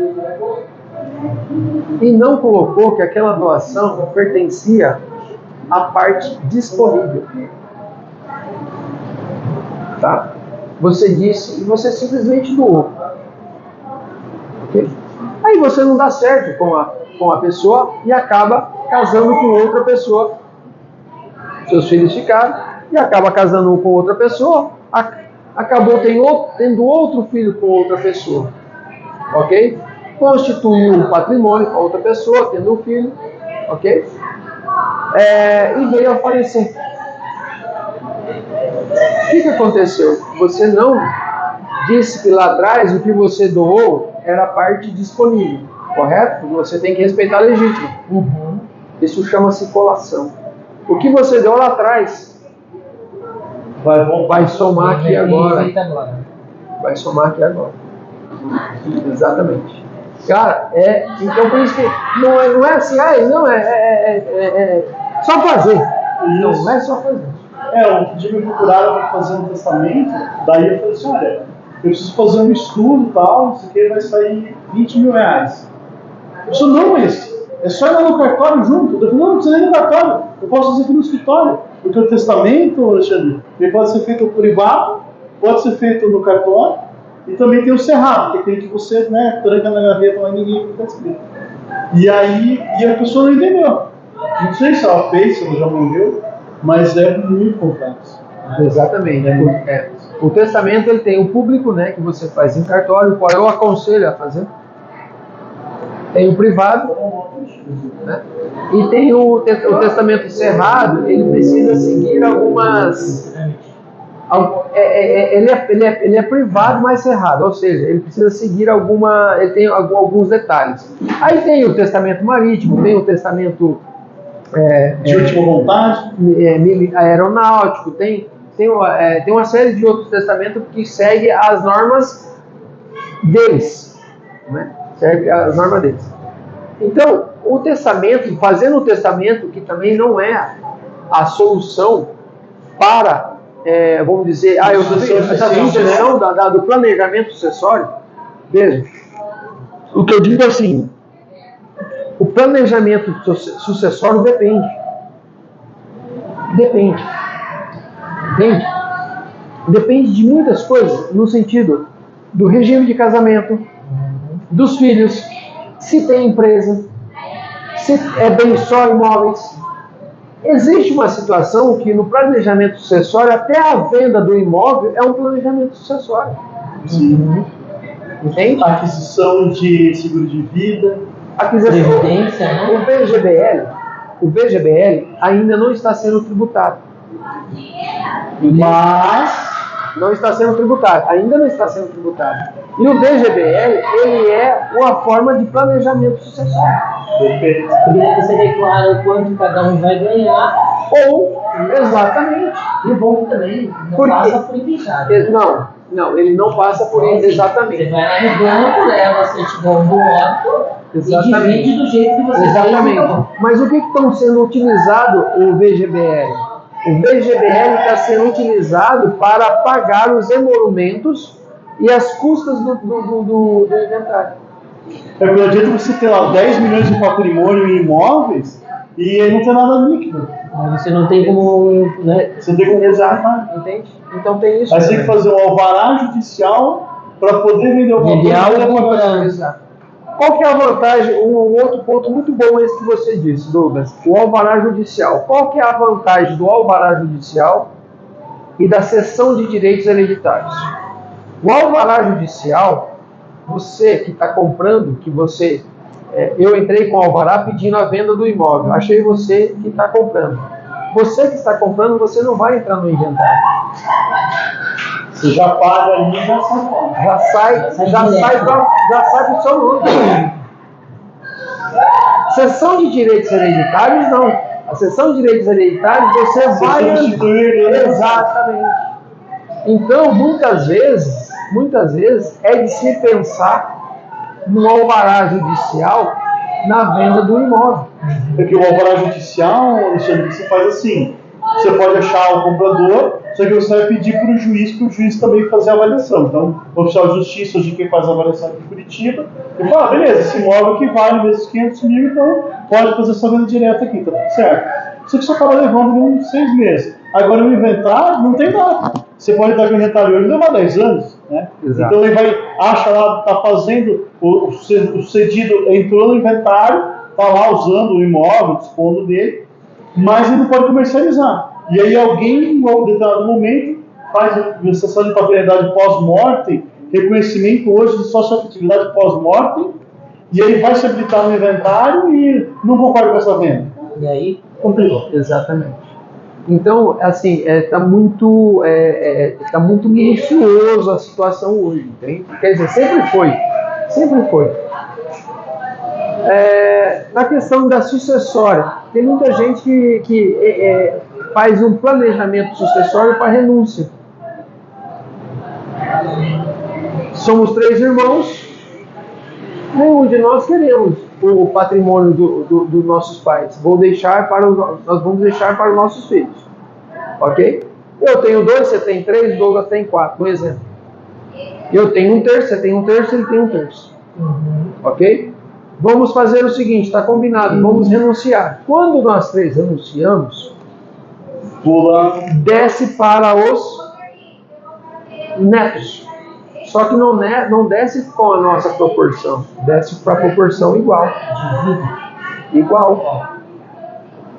B: e não colocou que aquela doação pertencia à parte disponível. Tá? Você disse e você simplesmente doou. Okay? Aí você não dá certo com a pessoa e acaba casando com outra pessoa. Seus filhos ficaram e acaba casando com outra pessoa, acabou tendo outro filho com outra pessoa. Ok? Constituiu um patrimônio com outra pessoa, tendo um filho. Ok? E veio a falecer. O que aconteceu? Você não disse que lá atrás o que você doou era a parte disponível, correto? Você tem que respeitar a legítima. Isso chama-se colação. O que você deu lá atrás vai somar aqui agora. Vai somar aqui agora. Exatamente. Cara, então por isso que não é assim, só fazer. Não é só fazer.
C: Um dia me procuraram para fazer um testamento, daí eu falei assim, olha, eu preciso fazer um estudo e tal, isso aqui vai sair R$20 mil. Eu falei, não, mas é só ir lá no cartório junto. Eu falei, não precisa ir no cartório, eu posso fazer aqui no escritório. Porque o testamento, Alexandre, ele pode ser feito privado, pode ser feito no cartório, e também tem o cerrado, que é aquele que você, tranca na gaveta lá e ninguém fica escrito. E aí, a pessoa não entendeu. Não sei se ela fez, se ela já morreu, mas é muito complexo.
B: Exatamente. O testamento ele tem o público, que você faz em cartório, qual eu aconselho a fazer. Tem o privado, e tem o testamento cerrado, ele precisa seguir algumas... Ele é privado, mas cerrado, ou seja, ele precisa seguir ele tem alguns detalhes. Aí tem o testamento marítimo, tem o testamento
C: de última vontade,
B: aeronáutico, tem uma série de outros testamentos que seguem as normas deles, segue as normas deles. Então, o testamento, fazendo o testamento, que também não é a solução para, vamos dizer, a sucessão do planejamento sucessório. Veja, o que eu digo assim, o planejamento sucessório depende. Depende de muitas coisas, no sentido do regime de casamento, dos filhos, se tem empresa, se é bem só imóveis. Existe uma situação que no planejamento sucessório, até a venda do imóvel é um planejamento sucessório.
C: Sim.
B: Entende?
C: Aquisição de seguro de vida,
A: previdência,
B: o VGBL ainda não está sendo tributado.
C: Mas
B: não está sendo tributado, ainda não está sendo tributado. E o VGBL, ele é uma forma de planejamento sucessório.
C: perfeito.
A: Porque você declara o quanto cada um vai ganhar.
B: Exatamente.
A: E o bom também não passa por inventado.
B: Não, ele não passa por isso, exatamente.
A: Você vai lá no banco, leva a certidão do óbito e divide do jeito que você
B: Exatamente. Mas o que estão sendo utilizado o VGBL? O VGBL está sendo utilizado para pagar os emolumentos e as custas do inventário.
C: Porque não adianta você ter lá 10 milhões de patrimônio em imóveis e aí não ter nada líquido.
A: Mas você não tem como...
C: Você não tem como usar.
B: Entende? Então tem isso.
C: Aí você tem que fazer um alvará judicial para poder vender o
B: Exato. Qual que é a vantagem? Um outro ponto muito bom esse que você disse, Douglas. O alvará judicial. Qual que é a vantagem do alvará judicial e da cessão de direitos hereditários? O alvará judicial, você que está comprando, eu entrei com o alvará pedindo a venda do imóvel. Achei você que está comprando. Você que está comprando, você não vai entrar no inventário.
C: Você já paga ali e já sai fora.
B: Já sai para o seu nome. Cessão de direitos hereditários, não. A cessão de direitos hereditários, você vai... Exatamente. Então, muitas vezes, é de se pensar no alvará judicial na venda do imóvel.
C: Porque o alvará judicial, Alexandre, você faz assim, você pode achar o comprador, só que você vai pedir para o juiz também fazer a avaliação. Então, o oficial de justiça, hoje quem faz a avaliação aqui em Curitiba, ele fala, beleza, esse imóvel aqui vale esses 500 mil, então pode fazer essa venda direta aqui, tá tudo certo. Só que você acaba levando uns 6 meses. Agora o inventário não tem nada. Você pode dar com o inventário hoje e levar 10 anos. Né? Então ele acha lá, está fazendo, o cedido entrou no inventário, está lá usando o imóvel, dispondo dele, mas ele não pode comercializar. E aí alguém, em um determinado momento, faz a cessão de propriedade pós-mortem, reconhecimento hoje de socioafetividade pós-mortem, e aí vai se habilitar no inventário e não concorda com essa venda.
A: E aí, complicou.
B: Exatamente. Então, assim, está muito minucioso a situação hoje, entende? Quer dizer, sempre foi. Na questão da sucessória, tem muita gente que faz um planejamento sucessório para renúncia. Somos 3 irmãos, nenhum de nós queremos o patrimônio dos nossos pais. Nós vamos deixar para os nossos filhos. Ok? Eu tenho 2, você tem 3, o Douglas tem 4, por exemplo. Eu tenho 1/3, você tem 1/3, ele tem 1/3. Ok? Vamos fazer o seguinte, está combinado, vamos renunciar. Quando nós 3 renunciamos, desce para os netos. Só que não desce com a nossa proporção, desce para a proporção igual. Igual.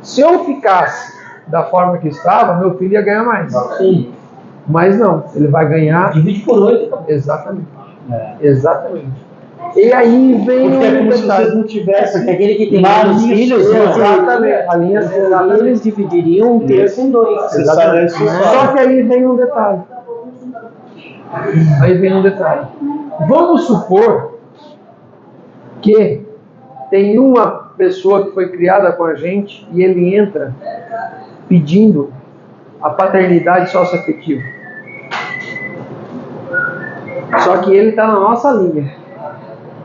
B: Se eu ficasse da forma que estava, meu filho ia ganhar mais.
A: Sim.
B: Mas não, ele vai ganhar...
A: Divide por 8.
B: Exatamente. Exatamente. E aí vem
C: porque é como se você não tivesse...
D: Porque aquele que tem
C: vários
D: vários filhos,
B: exatamente.
D: eles dividiriam 1/3 em 2.
B: Só que aí vem um detalhe. Vamos supor que tem uma pessoa que foi criada com a gente e ele entra pedindo a paternidade socioafetiva. Só que ele está na nossa linha.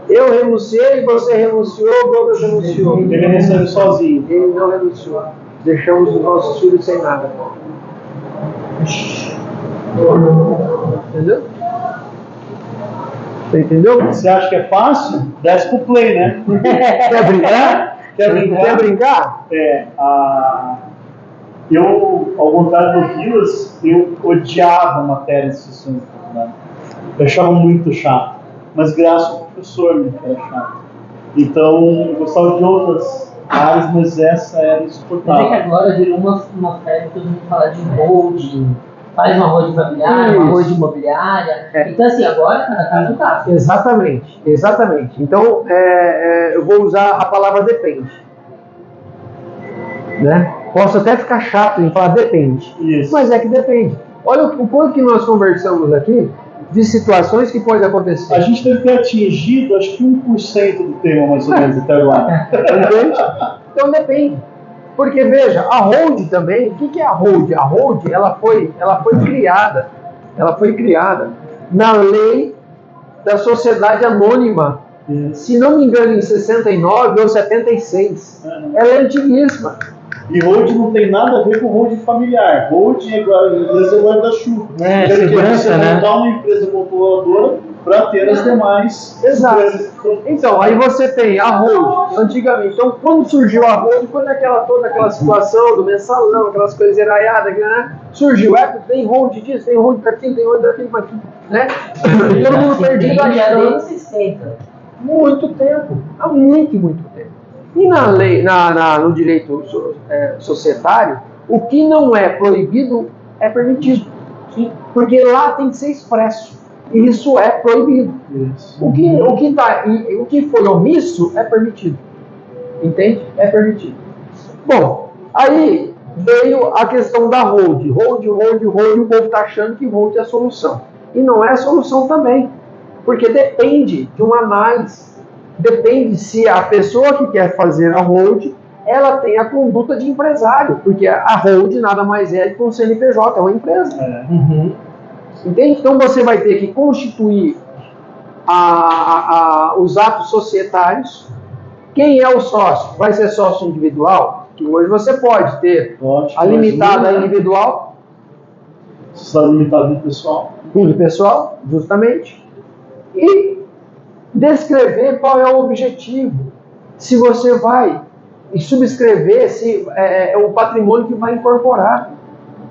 B: Eu renunciei, você renunciou, o Douglas renunciou.
C: Ele renunciou sozinho.
B: Ele não renunciou. Deixamos os nossos filhos sem nada. Entendeu? Você entendeu?
C: Você acha que é fácil? Desce pro play, né?
B: Quer brincar? Quer brincar?
C: Eu, ao contrário do Vilas, eu odiava matéria de sessão de faculdade. Eu achava muito chato. Mas graças ao professor, né, que era chato. Então, eu gostava de outras áreas, mas essa era insuportável.
A: Mas é que agora virou uma febre, todo mundo fala de holding, faz uma holding familiar, uma holding imobiliária. Então, assim, agora cada caso tá.
B: Exatamente. Então, eu vou usar a palavra depende. Né? Posso até ficar chato em falar depende.
C: Isso.
B: Mas é que depende. Olha o quanto que nós conversamos aqui de situações que podem acontecer.
C: A gente deve ter atingido, acho que 1% do tema, mais ou menos, até agora.
B: Entende? Então depende. Porque veja, a hold também, o que é a hold? A hold, ela foi criada na lei da sociedade anônima, se não me engano em 69 ou 76. Ela é antiguíssima.
C: E hold não tem nada a ver com hold familiar. Hold é reservar da chuva.
D: Segurança, né?
C: Montar uma empresa controladora para ter as demais.
B: Exato. Então, aí você tem a hold, antigamente. Então, quando surgiu a hold, foi toda aquela situação do mensalão, aquelas coisas eraiadas, né? Surgiu, tem hold disso, tem hold daquilo, tem hold daquilo, né? Todo mundo perdido a chance. Muito tempo. Há muito tempo. E na lei, no direito societário, o que não é proibido é permitido. Sim. Porque lá tem que ser expresso. Isso é proibido. Isso. O que foi omisso é permitido. Entende? É permitido. Bom, aí veio a questão da hold. Hold, o povo está achando que hold é a solução. E não é a solução também. Porque depende de uma análise. Depende se a pessoa que quer fazer a hold, ela tem a conduta de empresário, porque a hold nada mais é que um CNPJ, é uma empresa. Entende? Então você vai ter que constituir os atos societários. Quem é o sócio? Vai ser sócio individual? Que hoje você pode ter a limitada individual.
C: Está limitado no pessoal.
B: Tudo pessoal, justamente. E descrever qual é o objetivo, se você vai subscrever o patrimônio que vai incorporar.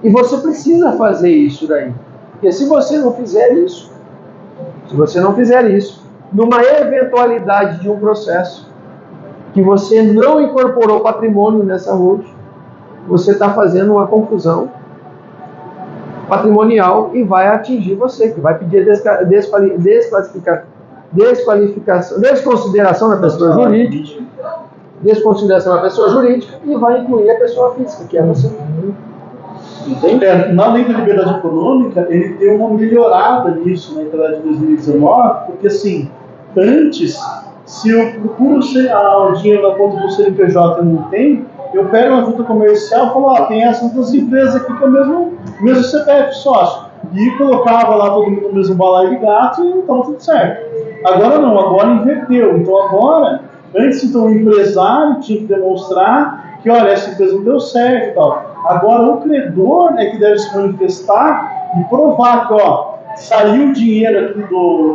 B: E você precisa fazer isso daí. Porque se você não fizer isso, numa eventualidade de um processo que você não incorporou patrimônio nessa hold, você está fazendo uma confusão patrimonial e vai atingir você, que vai pedir desconsideração da pessoa jurídica, e vai incluir a pessoa física, que é você.
C: Na lei da liberdade econômica, ele deu uma melhorada nisso na entrada de 2019, porque assim, antes Se eu procuro o dinheiro da conta do CNPJ e não tem, eu pego uma junta comercial e falo, tem essas duas empresas aqui que é o mesmo CPF sócio. E colocava lá todo mundo no mesmo balaio de gato e estava tudo certo. Agora não, agora inverteu. Então agora, antes então o empresário tinha que demonstrar que, olha, essa empresa não deu certo e tal. Agora o credor é que deve se manifestar e provar que, saiu o dinheiro aqui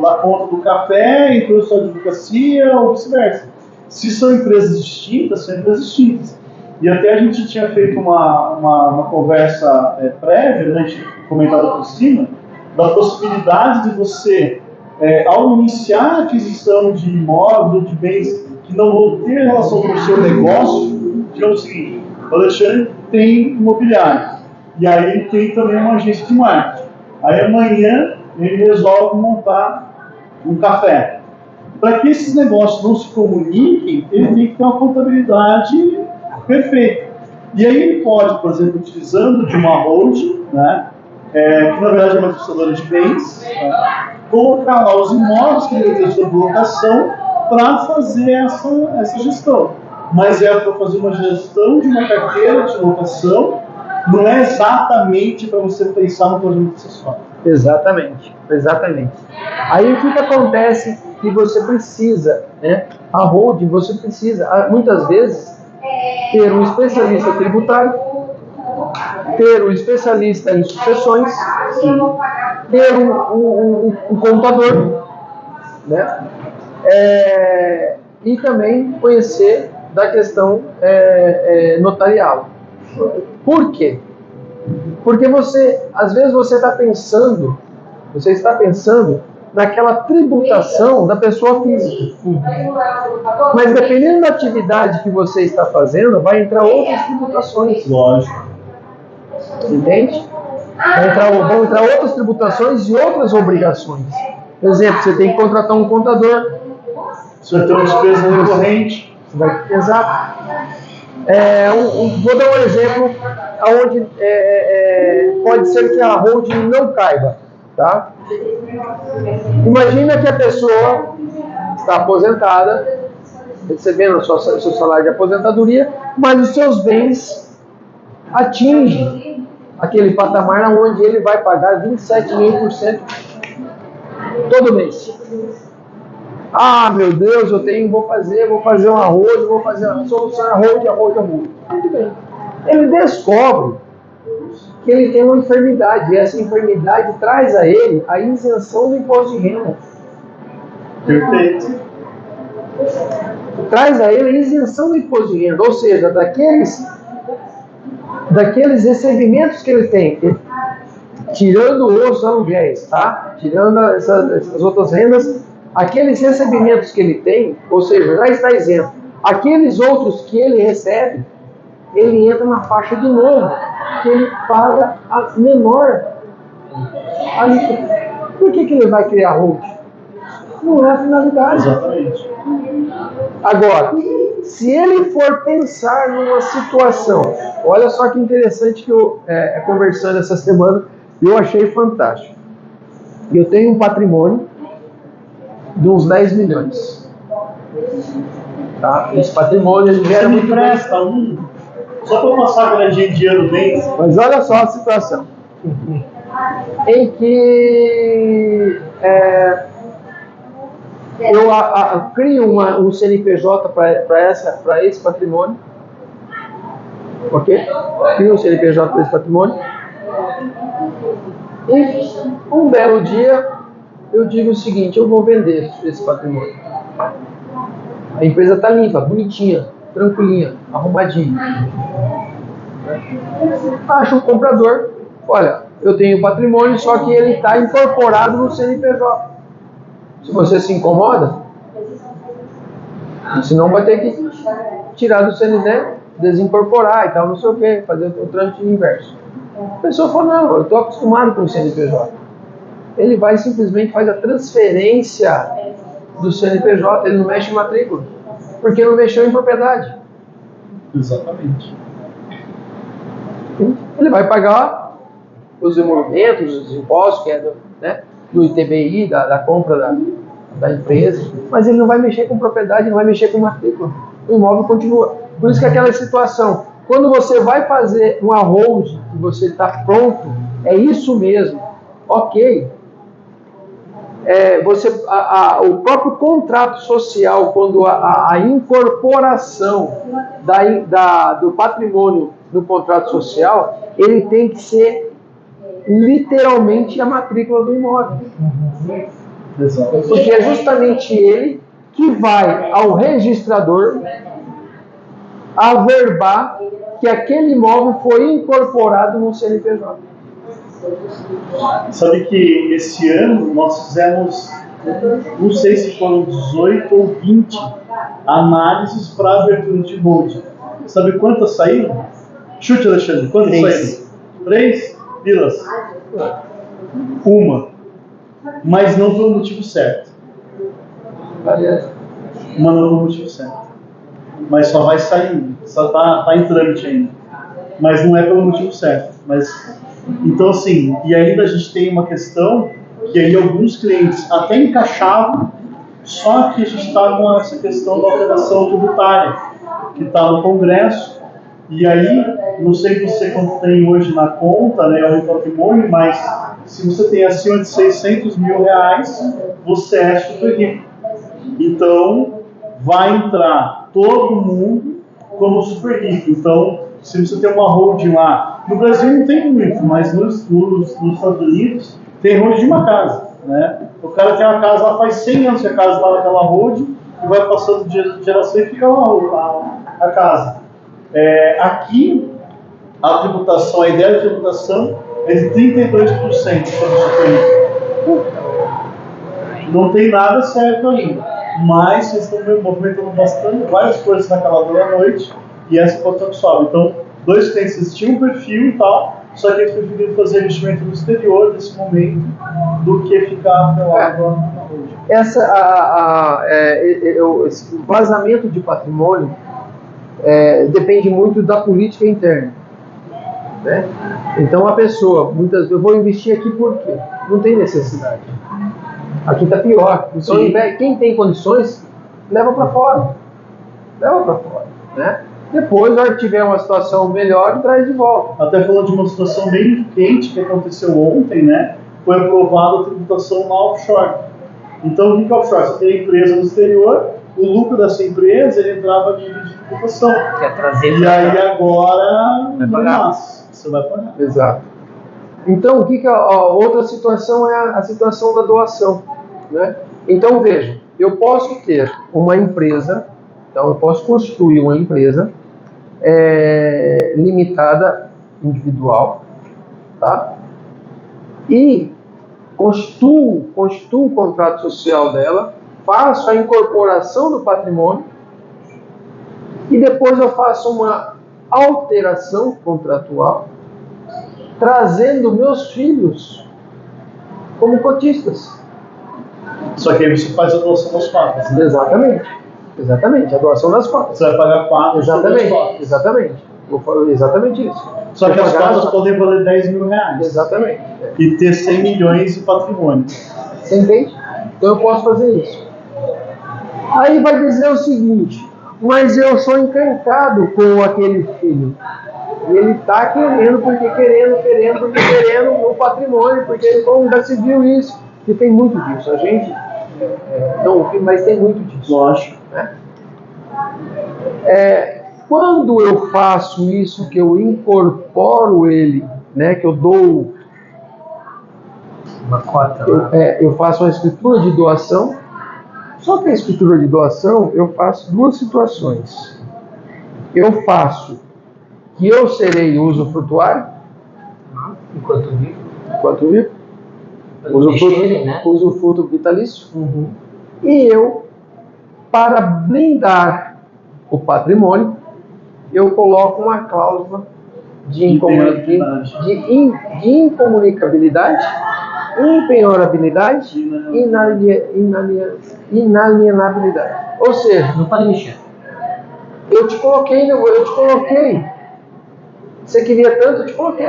C: da conta do café, entrou em sua advocacia ou vice-versa. Se são empresas distintas, são empresas distintas. E até a gente tinha feito uma conversa prévia, né, a gente comentado por cima, da possibilidade de você, ao iniciar a aquisição de imóveis ou de bens que não vão ter relação com o seu negócio, digamos o seguinte, o Alexandre tem imobiliário, e aí ele tem também uma agência de marketing. Aí amanhã ele resolve montar um café. Para que esses negócios não se comuniquem, ele tem que ter uma contabilidade perfeita. E aí ele pode, por exemplo, utilizando de uma holding, né, que na verdade é uma administradora de bens, colocar lá os imóveis que ele tem sob locação para fazer essa gestão. Mas é para fazer uma gestão de uma carteira de locação, não é exatamente para você pensar no planejamento acessório.
B: Exatamente. Aí o que acontece? Que você precisa, né? A holding, você precisa, muitas vezes, ter um especialista tributário, ter um especialista em sucessões, ter um contador, né? E também conhecer da questão notarial. Por quê? Porque às vezes você está pensando naquela tributação da pessoa física. Mas dependendo da atividade que você está fazendo, vai entrar outras tributações.
C: Lógico.
B: Entende? Vão entrar outras tributações e outras obrigações. Por exemplo, você tem que contratar um contador.
C: Você vai ter uma despesa recorrente.
B: Exato. Vou dar um exemplo onde pode ser que a holding não caiba. Tá? Imagina que a pessoa está aposentada, recebendo o seu salário de aposentadoria, mas os seus bens atingem aquele patamar onde ele vai pagar 27,5% todo mês. Ah, meu Deus, vou fazer uma holding, vou fazer uma solução, a holding. Muito bem. Ele descobre que ele tem uma enfermidade, e essa enfermidade traz a ele a isenção do imposto de renda.
C: Perfeito.
B: Traz a ele a isenção do imposto de renda, ou seja, daqueles recebimentos que ele tem, tirando os aluguéis, tá? Tirando essas outras rendas, aqueles recebimentos que ele tem, ou seja, já está isento. Aqueles outros que ele recebe, ele entra na faixa de novo, que ele paga a menor alíquota. Por que ele vai criar holding? Não é a finalidade.
C: Exatamente.
B: Agora, se ele for pensar numa situação, olha só que interessante que eu, conversando essa semana, eu achei fantástico. Eu tenho um patrimônio de uns 10 milhões. Tá? Esse patrimônio ele gera muito
C: empresta só para passar a dinheiro bem.
B: Mas olha só a situação. Em que eu crio um CNPJ para esse patrimônio. Ok? Crio um CNPJ para esse patrimônio. E um belo dia eu digo o seguinte: eu vou vender esse patrimônio. A empresa está limpa, bonitinha, tranquilinha, arrumadinha. Acha um comprador. Olha, eu tenho patrimônio, só que ele está incorporado no CNPJ. Se você se incomoda, senão vai ter que tirar do CNPJ, desincorporar e tal, não sei o que, fazer o trâmite inverso. A pessoa fala: não, eu estou acostumado com o CNPJ. Ele vai simplesmente faz a transferência do CNPJ, ele não mexe em matrícula, porque não mexeu em propriedade.
C: Exatamente.
B: Ele vai pagar os emolumentos, os impostos, que é do ITBI, da compra da empresa, mas ele não vai mexer com propriedade, não vai mexer com matrícula. O imóvel continua. Por isso que aquela situação, quando você vai fazer uma hold e você está pronto, é isso mesmo, ok. O próprio contrato social, quando a incorporação do patrimônio no contrato social, ele tem que ser literalmente a matrícula do imóvel. Porque é justamente ele que vai ao registrador averbar que aquele imóvel foi incorporado no CNPJ.
C: Sabe que esse ano nós fizemos, não sei se foram 18 ou 20 análises para abertura de holding. Sabe quantas saíram? Chute, Alexandre, quantas saíram? 3 vilas. Uma. Mas não pelo motivo certo. Uma não pelo motivo certo. Mas só vai sair, só tá em trâmite ainda. Mas não é pelo motivo certo. Então assim, e ainda a gente tem uma questão que aí alguns clientes até encaixavam, só que a gente está com essa questão da alteração tributária, que está no Congresso, e aí, não sei você quanto tem hoje na conta, né, o patrimônio, mas se você tem acima de 600 mil reais, você é super rico. Então, vai entrar todo mundo como super rico. Então, se você tem uma holding lá, no Brasil não tem muito, mas nos Estados Unidos tem holding de uma casa, né? O cara tem uma casa lá, faz 100 anos que a casa lá naquela holding, e vai passando de geração e fica lá a casa. Aqui, a tributação, a ideia de tributação é de 32% sobre o super rico. Não tem nada certo ainda, mas vocês estão movimentando bastante, várias coisas naquela da noite, e essa cotação sobe. Então, 2 clientes tinham um perfil e tal, só que eles preferiram fazer investimento no exterior nesse momento do que ficar pelado na hoje.
B: Esse vazamento de patrimônio depende muito da política interna, né? Então a pessoa, muitas vezes, eu vou investir aqui por quê? Não tem necessidade. Aqui está pior. Então, quem tem condições, leva para fora. Né? Depois, na hora que tiver uma situação melhor, traz de volta.
C: Até falando de uma situação bem quente que aconteceu ontem, né? Foi aprovada a tributação na offshore. Então, o que é offshore? Você tem a empresa no exterior, o lucro dessa empresa ele entrava em nível de tributação.
D: Quer trazer
C: e aí agora você vai pagar.
B: Exato. Então, a outra situação é a situação da doação, né? Então, veja, eu posso ter uma empresa, então eu posso constituir uma empresa limitada, individual, tá? E constituo o contrato social dela, faço a incorporação do patrimônio e depois eu faço uma alteração contratual, trazendo meus filhos como cotistas.
C: Só que aí você faz a doação das cotas, né?
B: Exatamente, a doação das cotas.
C: Você vai pagar 4
B: exatamente isso.
C: Só que as cotas podem valer 10 mil reais.
B: Exatamente.
C: E ter 100 milhões de patrimônio.
B: Você entende? Então eu posso fazer isso. Aí vai dizer o seguinte, mas eu sou encantado com aquele filho. E ele está querendo o patrimônio, porque ele já se viu isso. E tem muito disso. A gente não viu, mas tem muito disso.
C: Lógico.
B: Né? Quando eu faço isso, que eu incorporo ele, né, que eu dou
D: uma cota,
B: eu faço uma escritura de doação. Só que a escritura de doação eu faço 2 situações. Eu faço que eu serei usufrutuário
D: enquanto vivo,
B: usufruto vitalício, e eu, para blindar o patrimônio, eu coloco uma cláusula de incomunicabilidade, impenhorabilidade e inalienabilidade. Ou seja,
D: não pode mexer.
B: Eu te coloquei. Você queria tanto, eu te coloquei.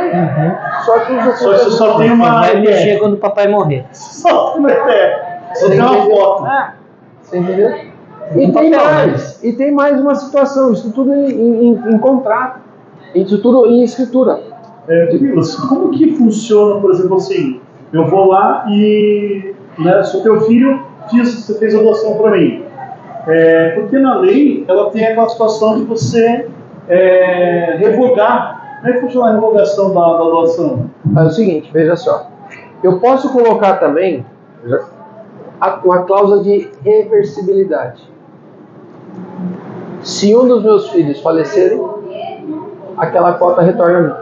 C: Só que você só tem uma
D: vai mexer quando o papai morrer.
C: Você Só tem uma foto.
B: Você entendeu? E tem mais uma situação, isso tudo em contrato, isso tudo em escritura.
C: Vilas, como que funciona, por exemplo, assim, eu vou lá e, né, sou teu filho, você fez a doação para mim. Porque na lei, ela tem aquela situação de você revogar. Como é que funciona a revogação da doação?
B: É o seguinte, veja só, eu posso colocar também uma cláusula de reversibilidade. Se um dos meus filhos falecerem, aquela cota retorna a mim.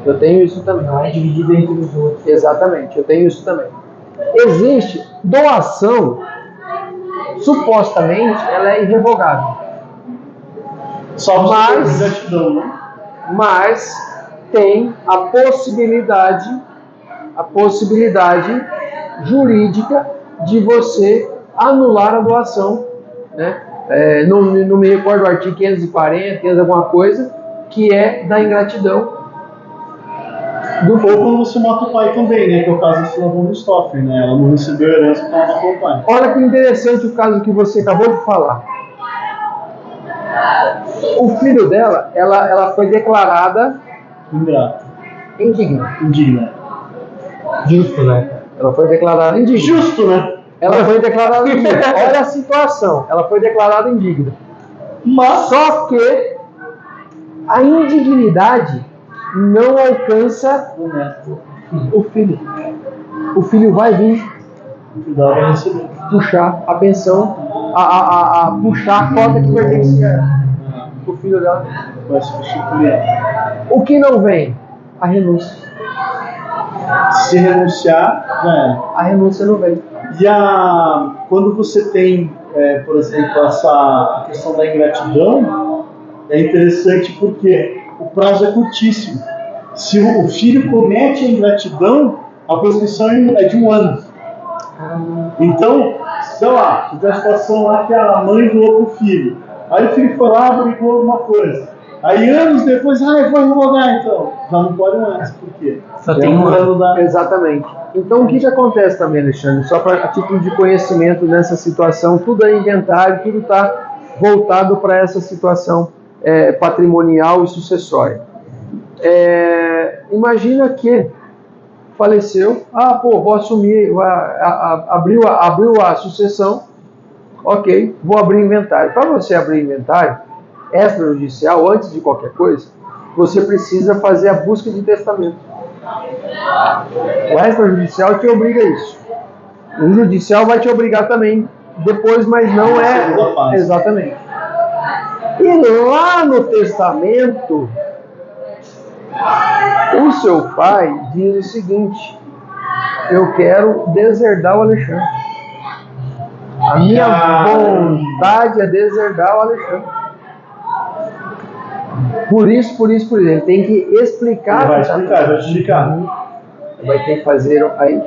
B: Eu tenho isso também.
A: Não é dividido entre os outros.
B: Exatamente, eu tenho isso também. Existe doação, supostamente, ela é irrevogável.
C: Só
B: Mas-
C: gratidão, né?
B: Mas tem a possibilidade jurídica de você anular a doação, né? Não me recordo o artigo 540, 500 alguma coisa, que é da ingratidão do
C: Ou quando você mata o pai também, né? Que é o caso da Slavona Stoffen, né? Ela não recebeu herança porque ela matou o pai.
B: Olha que interessante o caso que você acabou de falar. O filho dela, ela foi declarada
C: Ingrato.
B: indigna.
C: Indigna.
A: Justo, né?
B: Ela foi declarada indigna.
C: Justo, né?
B: Ela foi declarada indigna. Olha a situação. Ela foi declarada indigna.
C: Mas
B: Só que a indignidade não alcança o filho. O filho vai vir
C: cuidado pra receber.
B: puxar a pensão, puxar a cota que pertencia o filho dela.
C: Vai substituir.
B: O que não vem? A renúncia.
C: Se renunciar, já era.
B: A renúncia não vem.
C: E quando você tem, por exemplo, essa questão da ingratidão, é interessante porque o prazo é curtíssimo. Se o filho comete a ingratidão, a prescrição é de 1 ano. Então, sei lá, tem a situação lá que a mãe doou pro filho. Aí o filho foi lá, brigou alguma coisa. Aí anos depois, eu vou revogar então. Já não pode mais, por quê?
A: Só tem um ano.
B: Exatamente. Então o que acontece também, Alexandre? Só para a título de conhecimento nessa situação, tudo é inventário, tudo está voltado para essa situação patrimonial e sucessória. Imagina que faleceu, vou assumir, abriu a sucessão, ok, vou abrir inventário. Para você abrir inventário extrajudicial, antes de qualquer coisa, você precisa fazer a busca de testamento. O extrajudicial te obriga a isso. O judicial vai te obrigar também depois, mas não é exatamente. E lá no testamento, o seu pai diz o seguinte: eu quero deserdar o Alexandre. A minha vontade é deserdar o Alexandre. Por isso. Ele tem que explicar.
C: Vai explicar.
B: Vai ter que fazer aí.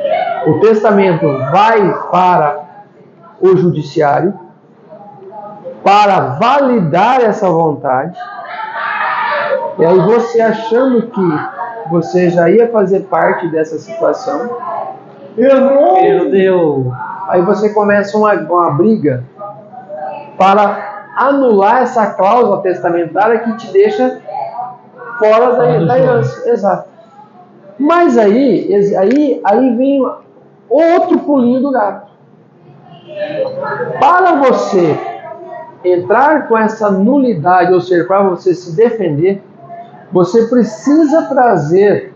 B: O testamento vai para o judiciário para validar essa vontade. E aí você, achando que você já ia fazer parte dessa situação,
A: Meu Deus.
B: aí você começa uma briga para anular essa cláusula testamentária que te deixa fora da herança. Exato. Mas aí vem outro pulinho do gato. Para você entrar com essa nulidade, ou seja, para você se defender, você precisa trazer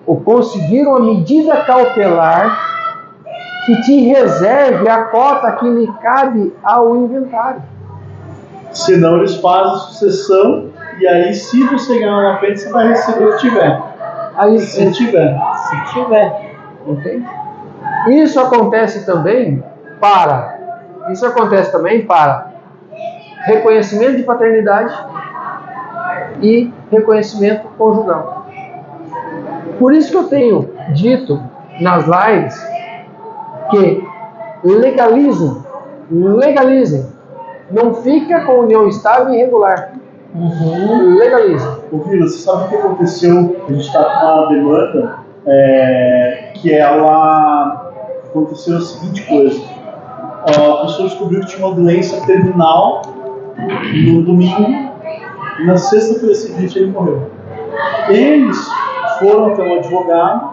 B: ou conseguir uma medida cautelar que te reserve a cota que lhe cabe ao inventário.
C: Senão eles fazem sucessão e aí, se você ganhar lá na frente, você vai receber o que tiver.
B: Aí,
C: Se tiver.
B: Entende? Isso acontece também para reconhecimento de paternidade e reconhecimento conjugal. Por isso que eu tenho dito nas lives que legalizem, não fica com união estável e irregular. Legalizem.
C: Vila, você sabe o que aconteceu? A gente está com uma demanda que ela aconteceu a seguinte coisa. A pessoa descobriu que tinha uma doença terminal no domingo e na sexta-feira seguinte ele morreu. Eles foram até um advogado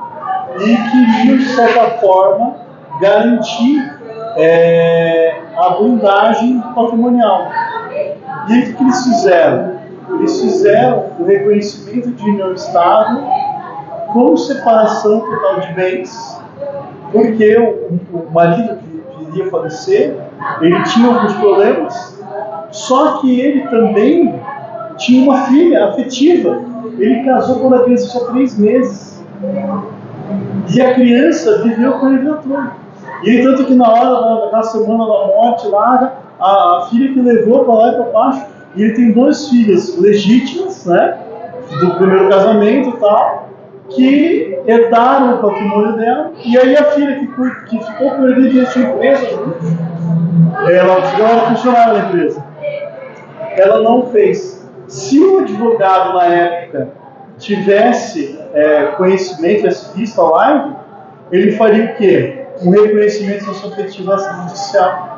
C: e queriam, de certa forma, garantir a blindagem patrimonial. E aí o que eles fizeram? Eles fizeram o reconhecimento de união estável com separação total de bens, porque o marido que iria falecer, ele tinha alguns problemas, só que ele também tinha uma filha afetiva. Ele casou quando a criança tinha 3 meses. E a criança viveu com ele todo. E tanto que na hora daquela semana da morte lá, a filha que levou para lá e para baixo, e ele tem 2 filhas legítimas, né, do primeiro casamento e tal, que herdaram o patrimônio dela, e aí a filha que ficou com ele dentro da empresa, ela era funcionária da empresa. Ela não fez. Se o advogado na época tivesse conhecimento, tivesse visto a live, ele faria o quê? Um reconhecimento socioafetivo judicial.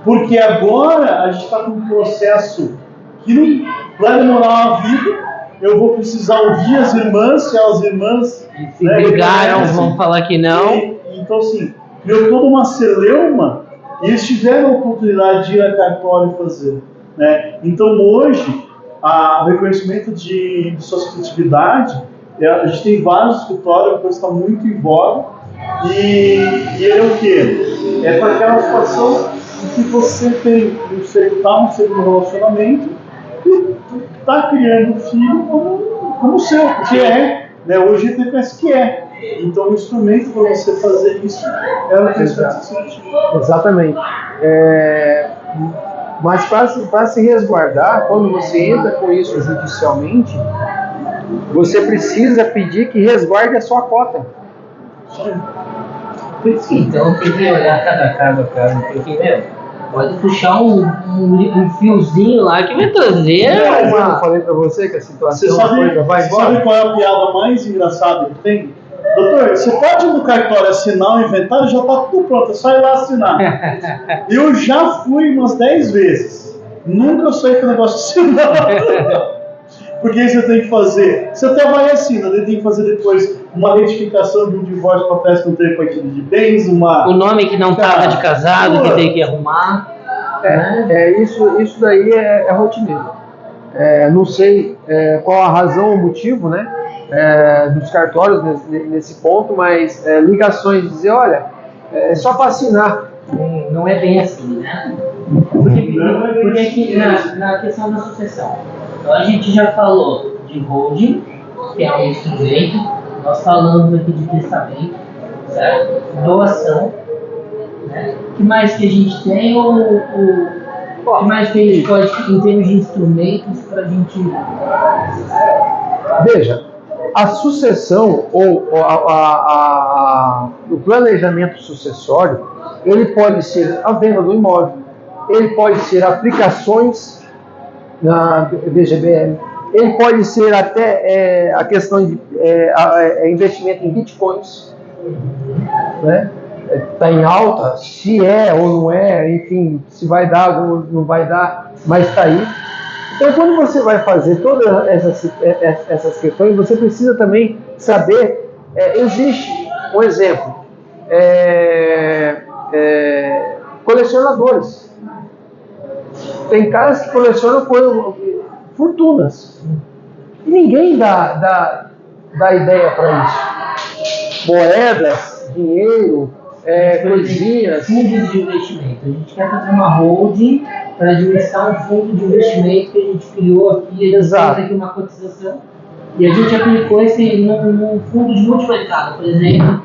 C: Porque agora a gente está com um processo que não vai demorar uma vida. Eu vou precisar ouvir as irmãs, se as irmãs
A: se brigaram, vão falar que não.
C: Então, assim, criou toda uma celeuma e eles tiveram a oportunidade de ir a cartório e fazer. Né? Então, hoje, o reconhecimento de socioafetividade, a gente tem vários escritórios, a coisa está muito em voga. E ele é o quê? É para aquela situação em que você tem está no segundo relacionamento e está criando um filho como o seu, que é, né? Hoje ele pensa que é. Então o instrumento para você fazer isso é o reconhecimento socioafetivo.
B: Exatamente. Mas para se resguardar, quando você entra com isso judicialmente, você precisa pedir que resguarde a sua cota.
A: Então tem que olhar cada caso, porque, pode puxar um fiozinho lá que vai trazer.
B: Eu falei para você que a situação vai embora.
C: Sabe qual é a piada mais engraçada que tem? Doutor, você pode ir no cartório assinar o inventário, já está tudo pronto, é só ir lá assinar. Eu já fui umas 10 vezes. Nunca saí com o negócio assinado. Porque aí você tem que fazer. Você até vai assina, tem que fazer depois uma retificação de um divórcio para trás que não teve partilha de bens,
A: o nome que não estava de casado, que tem que arrumar.
B: Isso daí é rotineiro. Não sei qual a razão ou motivo, né, dos cartórios nesse ponto, mas ligações de dizer, olha, é só para assinar.
A: Não é bem assim, né? Porque aqui na questão da sucessão, então a gente já falou de holding, que é um instrumento, nós falamos aqui de testamento, certo? Doação, né? O que mais que a gente tem? O que mais que a gente pode, em termos de instrumentos, para a gente...
B: Veja, a sucessão ou o planejamento sucessório, ele pode ser a venda do imóvel, ele pode ser aplicações na VGBL, ele pode ser até a questão de investimento em bitcoins, né? Está em alta, se é ou não é, enfim, se vai dar ou não vai dar, mas está aí. Então, quando você vai fazer todas essas questões, você precisa também saber, existe, um exemplo, colecionadores. Tem caras que colecionam fortunas. E ninguém dá ideia para isso. Moedas, dinheiro, coisinhas.
A: Fundos de investimento. A gente quer fazer uma holding para administrar um fundo de investimento que a gente criou aqui. A gente fez aqui uma cotização. E a gente aplicou esse num fundo de multimercado, por exemplo.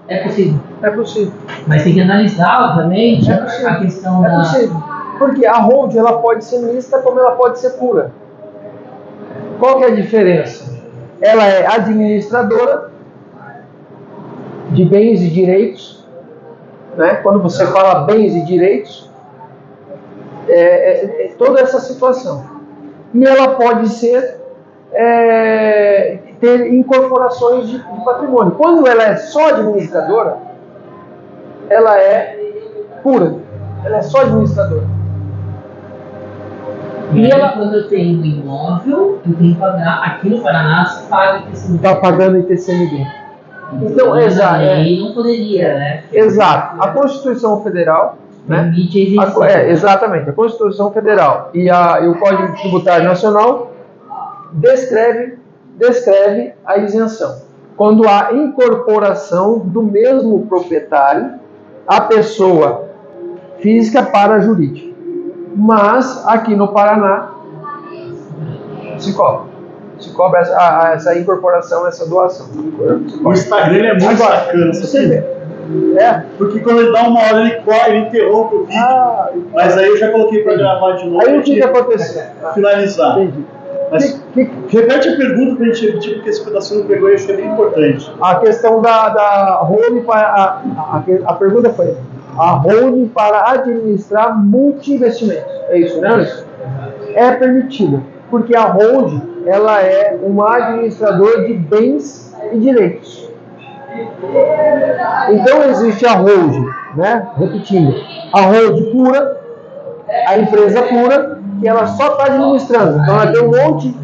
A: É possível.
B: É possível.
A: Mas tem que analisar, obviamente, a questão da...
B: É possível. Porque a holding ela pode ser mista como ela pode ser pura. Qual que é a diferença? Ela é administradora de bens e direitos, né? Quando você fala bens e direitos, toda essa situação. E ela pode ser ter incorporações de patrimônio. Quando ela é só administradora, ela é pura, ela é só administradora.
A: E ela, quando eu tenho um imóvel, eu tenho que pagar, aqui no Paraná, se paga ITCMD.
B: Está pagando ITCMD. Então,
A: não poderia, né?
B: Exato. A Constituição Federal, né?
A: Permite a isenção.
B: Exatamente. A Constituição Federal e o Código Tributário Nacional descreve a isenção. Quando há incorporação do mesmo proprietário, a pessoa física para a jurídica. Mas aqui no Paraná se cobra essa incorporação, essa doação.
C: O Instagram é muito bacana,
B: você vê.
C: Porque quando ele dá uma hora, ele interrompe o vídeo. Mas aí eu já coloquei para gravar de novo.
B: Aí o que aconteceu?
C: Finalizar.
B: Entendi.
C: Mas repete a pergunta para a gente repetir, porque esse pedacinho não pegou e eu achei bem importante.
B: A questão da holding para a pergunta foi: a holding para administrar multi-investimentos. É isso, né, Alisson? É permitida, porque a holding ela é uma administradora de bens e direitos. Então existe a holding, né? Repetindo, a holding pura, a empresa pura, que ela só está administrando. Então ela tem um monte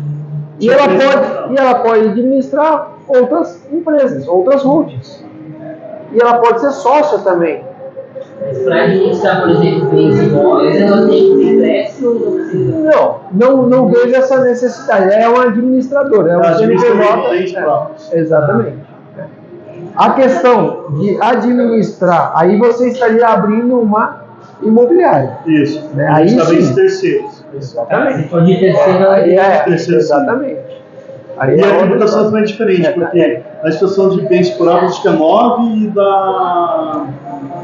B: e ela pode administrar outras empresas, outras holdings. E ela pode ser sócia também.
A: Mas para administrar, por exemplo, bens imóveis, ela tem que ter empréstimo ou não precisa?
B: Não vejo essa necessidade. É uma administradora, é uma CNPJ. Exatamente. A questão de administrar, aí você estaria abrindo uma imobiliária.
C: Isso.
B: Né? Aí sim.
C: Terceiros.
B: Exatamente.
A: Se for de terceiro,
B: exatamente. Aí
C: e a tributação também é diferente, porque a situação de bens curáveis acho que é 9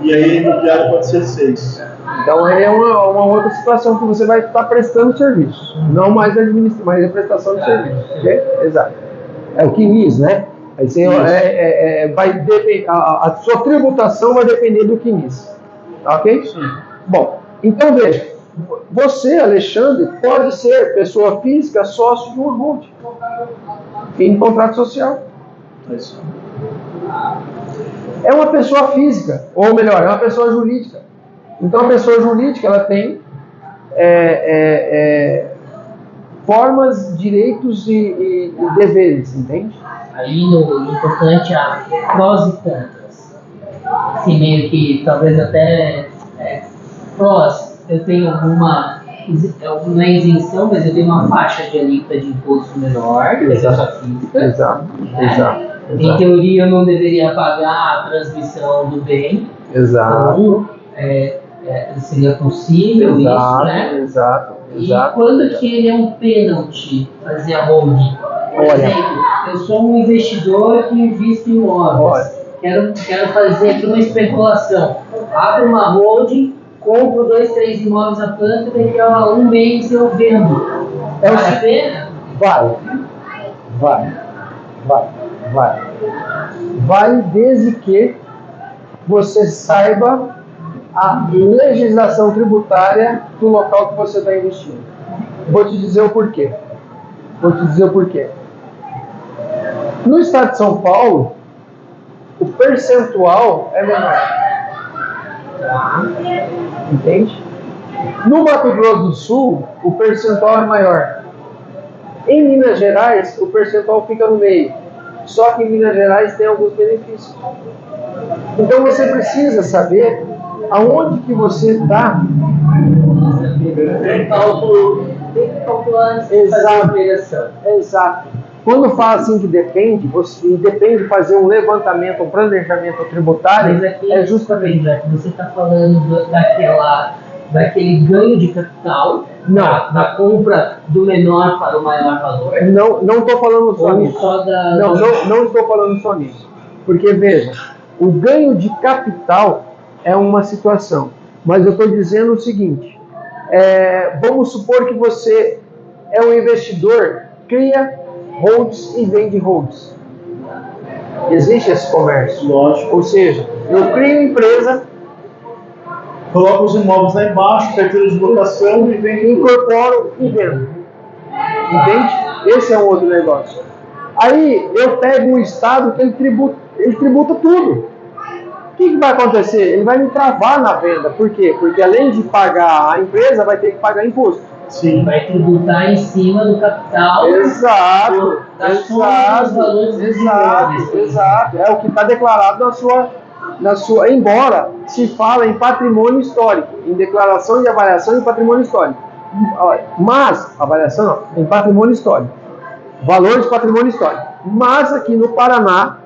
C: e a imobiliária pode ser 6.
B: Então aí é uma outra situação que você vai estar prestando serviço, não mais administrar, mas a prestação de serviço. Okay? Exato. É o CNIS, né? Aí você vai depender, a sua tributação vai depender do CNIS. Ok? Sim. Bom, então veja, você, Alexandre, pode ser pessoa física sócio de uma holding em contrato social. É uma pessoa física, ou melhor, é uma pessoa jurídica. Então a pessoa jurídica ela tem formas, direitos e deveres, entende?
A: Aí no importante há prós e contras. Assim, meio que talvez até prós, eu tenho alguma, não é isenção, mas eu tenho uma faixa de alíquota de imposto menor, que é pessoa física.
B: Exato.
A: Em teoria eu não deveria pagar a transmissão do bem.
B: Exato.
A: Então, seria possível isso, né?
B: Exato.
A: E quando que ele é um pênalti fazer a holding? Por exemplo, eu sou um investidor que investe em imóveis. Quero fazer aqui uma especulação. Abro uma holding, compro 2, 3 imóveis à planta e daqui a um mês eu vendo. Vale a pena?
B: Vale desde que você saiba a legislação tributária do local que você está investindo. Vou te dizer o porquê. No estado de São Paulo, o percentual é menor. Entende? No Mato Grosso do Sul, o percentual é maior. Em Minas Gerais, o percentual fica no meio. Só que em Minas Gerais tem alguns benefícios. Então você precisa saber aonde que você está.
A: Tem que calcular antes de fazer a operação.
B: Exato. Quando fala assim que depende de fazer um levantamento, um planejamento tributário,
A: mas aqui,
B: é justamente.
A: Você está falando daquele ganho de capital, da compra do menor para o maior valor.
B: Não estou falando só nisso. Não estou falando só nisso. Porque veja, o ganho de capital é uma situação. Mas eu estou dizendo o seguinte: vamos supor que você é um investidor, cria holds e vende holds. Existe esse comércio.
C: Lógico.
B: Ou seja, eu crio empresa,
C: coloco os imóveis lá embaixo, carteira de locação e vendo.
B: Incorporo e vendo. Entende? Esse é um outro negócio. Aí eu pego um estado que ele tributa tudo. que vai acontecer? Ele vai me travar na venda. Por quê? Porque além de pagar a empresa, vai ter que pagar imposto.
A: Sim. Vai tributar em cima do capital.
B: Exato.
A: Da soma dos valores dos imóveis.
B: Exato. É o que está declarado na sua. Embora se fala em patrimônio histórico, em declaração de avaliação de patrimônio histórico. Mas, avaliação não, em patrimônio histórico. Valor de patrimônio histórico. Mas aqui no Paraná,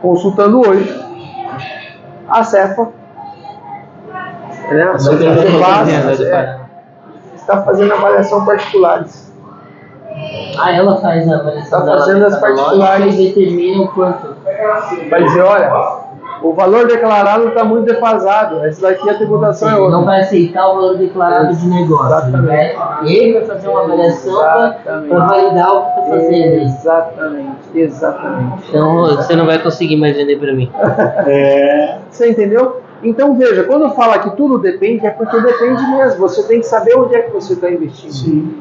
B: consultando hoje, a Cefa, né, a Cefa está fazendo avaliação particulares.
A: Ela faz a avaliação.
B: Está fazendo as particulares.
A: E determina o quanto.
B: Vai dizer, olha, o valor declarado está muito defasado. Essa daqui a tributação é outra.
A: Não vai aceitar o valor declarado de negócio.
B: Exatamente.
A: Ele vai fazer uma avaliação para validar o que está fazendo.
B: Exatamente.
A: Então você não vai conseguir mais vender para mim.
B: Você entendeu? Então veja, quando fala que tudo depende, é porque depende mesmo. Você tem que saber onde é que você está investindo.
C: Sim.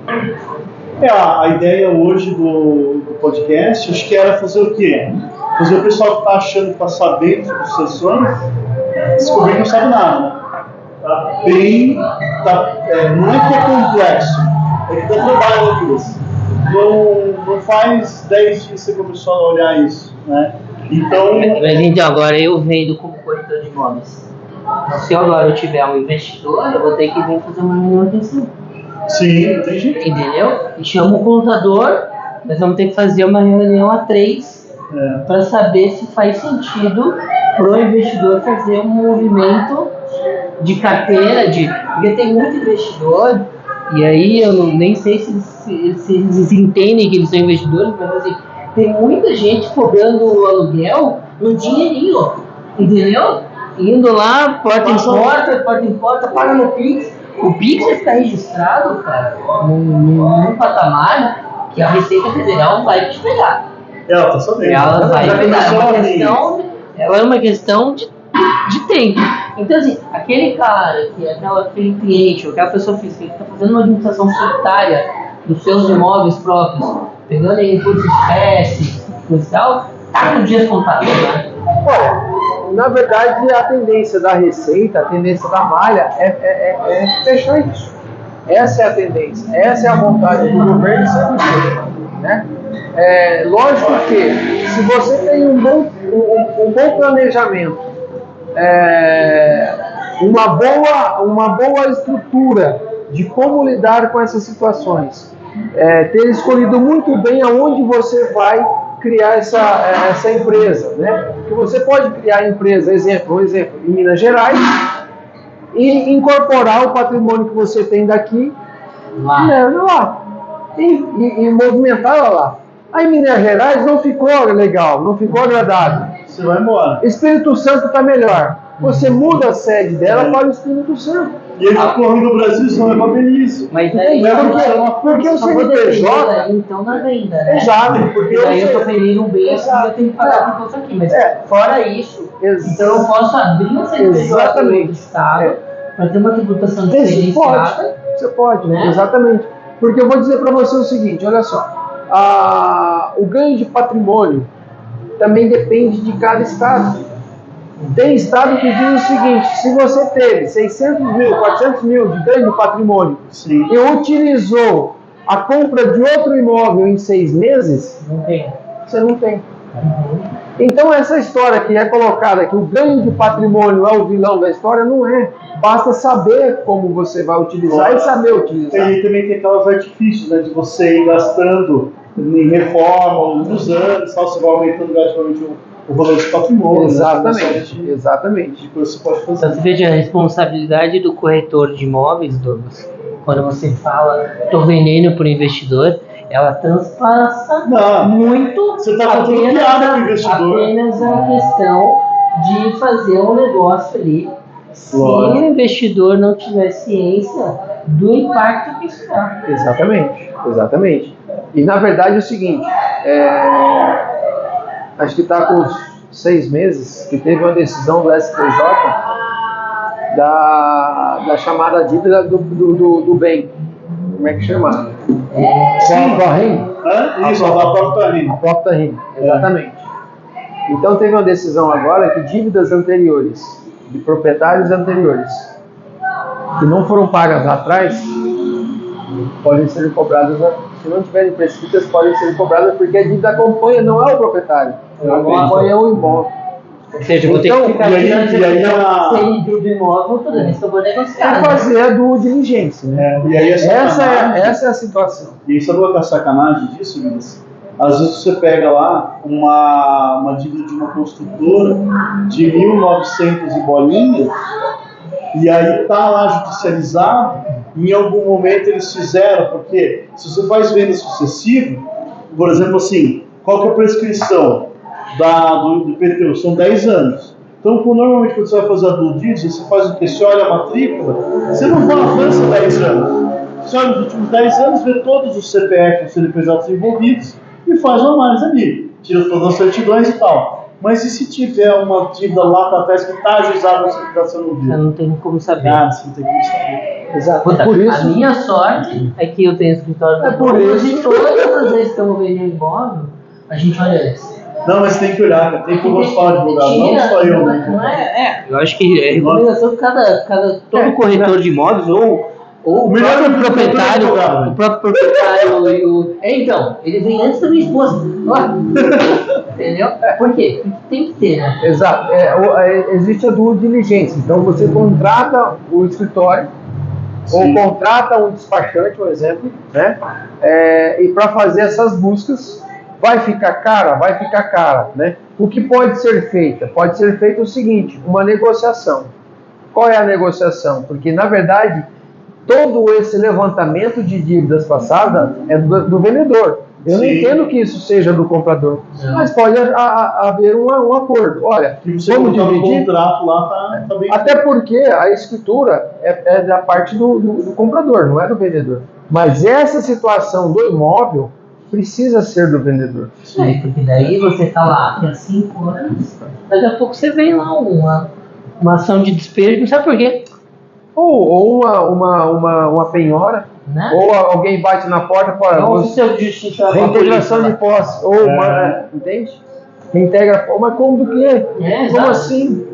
C: A ideia hoje do podcast, acho que era fazer o quê? Fazer o pessoal que está achando que está sabendo sobre os seus sonhos, descobrir que não sabe nada. Tá bem, não é que é complexo, é que dá trabalho com isso. Não faz 10 dias que você começou a olhar isso, né?
A: Mas então, agora eu vendo como corretor de imóveis. Se agora eu tiver um investidor, eu vou ter que vir fazer uma reunião aqui em cima.
C: Sim, entendi.
A: Entendeu? E chama o contador, nós vamos ter que fazer uma reunião a 3 para saber se faz sentido para o investidor fazer um movimento de carteira, porque tem muito investidor, e aí eu nem sei se eles entendem que eles são investidores, mas assim, tem muita gente cobrando o aluguel no dinheirinho, entendeu? Indo lá, porta em porta, paga no Pix. O Pix vai ficar registrado, cara, num patamar que a Receita Federal vai te pegar.
C: Ela tá sabendo.
A: Ela vai pegar. Ela é uma questão de tempo. Então, assim, aquele cara, aquele cliente, ou aquela pessoa física que está fazendo uma administração solitária dos seus imóveis próprios, pegando em recursos de espécie e tal, tá com dias contados, né?
B: Na verdade, a tendência da Receita, a tendência da malha é fechar isso. Essa é a tendência, essa é a vontade do governo sempre foi, né? Lógico que se você tem um bom planejamento, uma boa estrutura de como lidar com essas situações, ter escolhido muito bem aonde você vai criar essa empresa, né? Porque você pode criar a empresa, um exemplo, em Minas Gerais e incorporar o patrimônio que você tem daqui lá e movimentar ela lá. Aí Minas Gerais não ficou legal, não ficou agradável.
C: Você vai embora.
B: Espírito Santo está melhor. Você muda a sede dela para o Espírito Santo.
C: E ele corre no Brasil só é uma beleza.
A: Mas aí
B: porque o CNPJ...
A: Então na venda, né?
B: Exato. Porque
A: aí eu estou vendendo um bem assim, eu tenho que pagar por isso aqui. Mas fora isso, então eu posso abrir um CNPJ do Estado para ter uma tributação diferenciada.
B: Você pode,
A: né?
B: Exatamente. Porque eu vou dizer para você o seguinte, olha só. O ganho de patrimônio também depende de cada estado. Tem estado que diz o seguinte: se você teve 600 mil, 400 mil de ganho de patrimônio e utilizou a compra de outro imóvel em 6 meses, você não tem. Então essa história que é colocada que o ganho de patrimônio é o vilão da história, não é. Basta saber como você vai utilizar e saber utilizar.
C: E também tem aquelas artifícios, né, de você ir gastando em reforma, nos anos, você vai aumentando gradualmente o valor de patrimônio.
B: Exatamente.
C: Você pode fazer.
A: Então, você veja a responsabilidade do corretor de imóveis, Douglas. Quando você fala, estou vendendo para o investidor, ela transpassa muito
C: você está contando piada para o investidor.
A: Apenas a questão de fazer um negócio ali. Se o investidor não tiver ciência do impacto que isso dá.
B: Exatamente. E na verdade é o seguinte, acho que está com uns 6 meses que teve uma decisão do STJ da chamada dívida do bem. Como é que chama?
C: Isso, a própria rima.
B: A própria rima, exatamente. Então teve uma decisão agora que dívidas anteriores, de proprietários anteriores, que não foram pagas lá atrás, podem ser cobradas, se não tiverem prescritas, podem ser cobradas, porque a dívida acompanha, não é o proprietário, acompanha o imóvel.
D: Ou seja, vou ter que ficar
C: e aí
A: Se ele viu do imóvel, toda vez que eu vou negociar.
B: É fazer a due diligência, né?
C: E aí
B: Essa é a situação.
C: E sabe qual é a sacanagem disso, Vinícius? Às vezes você pega lá uma dívida de uma construtora de 1.900 e bolinha, e aí tá lá judicializado, e em algum momento eles fizeram, porque se você faz venda sucessiva, por exemplo assim, qual que é a prescrição do IPTU? São 10 anos. Então, normalmente quando você vai fazer a due diligence, você faz o quê? Você olha a matrícula, você não avança 10 anos. Você olha os últimos 10 anos, vê todos os CPF, os CNPJs envolvidos, e faz uma análise ali, tira todas as certidões e tal. Mas e se tiver uma dívida lá para trás que está ajuizada, você não viu?
A: Eu não tenho como saber.
C: Nada, você não tem como saber.
B: Exato.
A: Puta,
B: Por isso,
A: a minha sorte é que eu tenho escritório
B: É por isso.
A: e todas as vezes que eu vou vender imóvel, a gente olha isso.
C: Não, mas tem que olhar, cara. Tem que consultar o advogado, não só eu, né?
A: Não é.
D: Eu acho que é
A: Recomendação que todo corretor de imóveis ou o
C: melhor
A: próprio proprietário,
C: advogado.
A: o próprio proprietário e o... Então, ele vem antes da minha esposa. Ó. Entendeu? Por quê? Porque tem que ter, né?
B: exato. Existe a due diligência. Então você contrata o escritório, ou contrata um despachante, por exemplo, né? E para fazer essas buscas, vai ficar cara, né? O que pode ser feito? Pode ser feito o seguinte, uma negociação. Qual é a negociação? Porque, na verdade, todo esse levantamento de dívidas passadas é do vendedor. Eu não entendo que isso seja do comprador, mas pode haver um acordo. Olha, vamos dividir.
C: O contrato lá tá bem.
B: Até porque a escritura é da parte do comprador, não é do vendedor. Mas essa situação do imóvel precisa ser do vendedor.
A: Sim, porque daí você tá lá há 5 anos, daqui a pouco você vem lá uma ação de despejo, não sabe por quê.
B: Ou uma penhora,
A: Né?
B: ou alguém bate na porta e fala,
A: Não, o seu de justiça
B: reintegração de posse, ou entende? Reintegra, mas como do quê? Como
A: exato.
B: assim?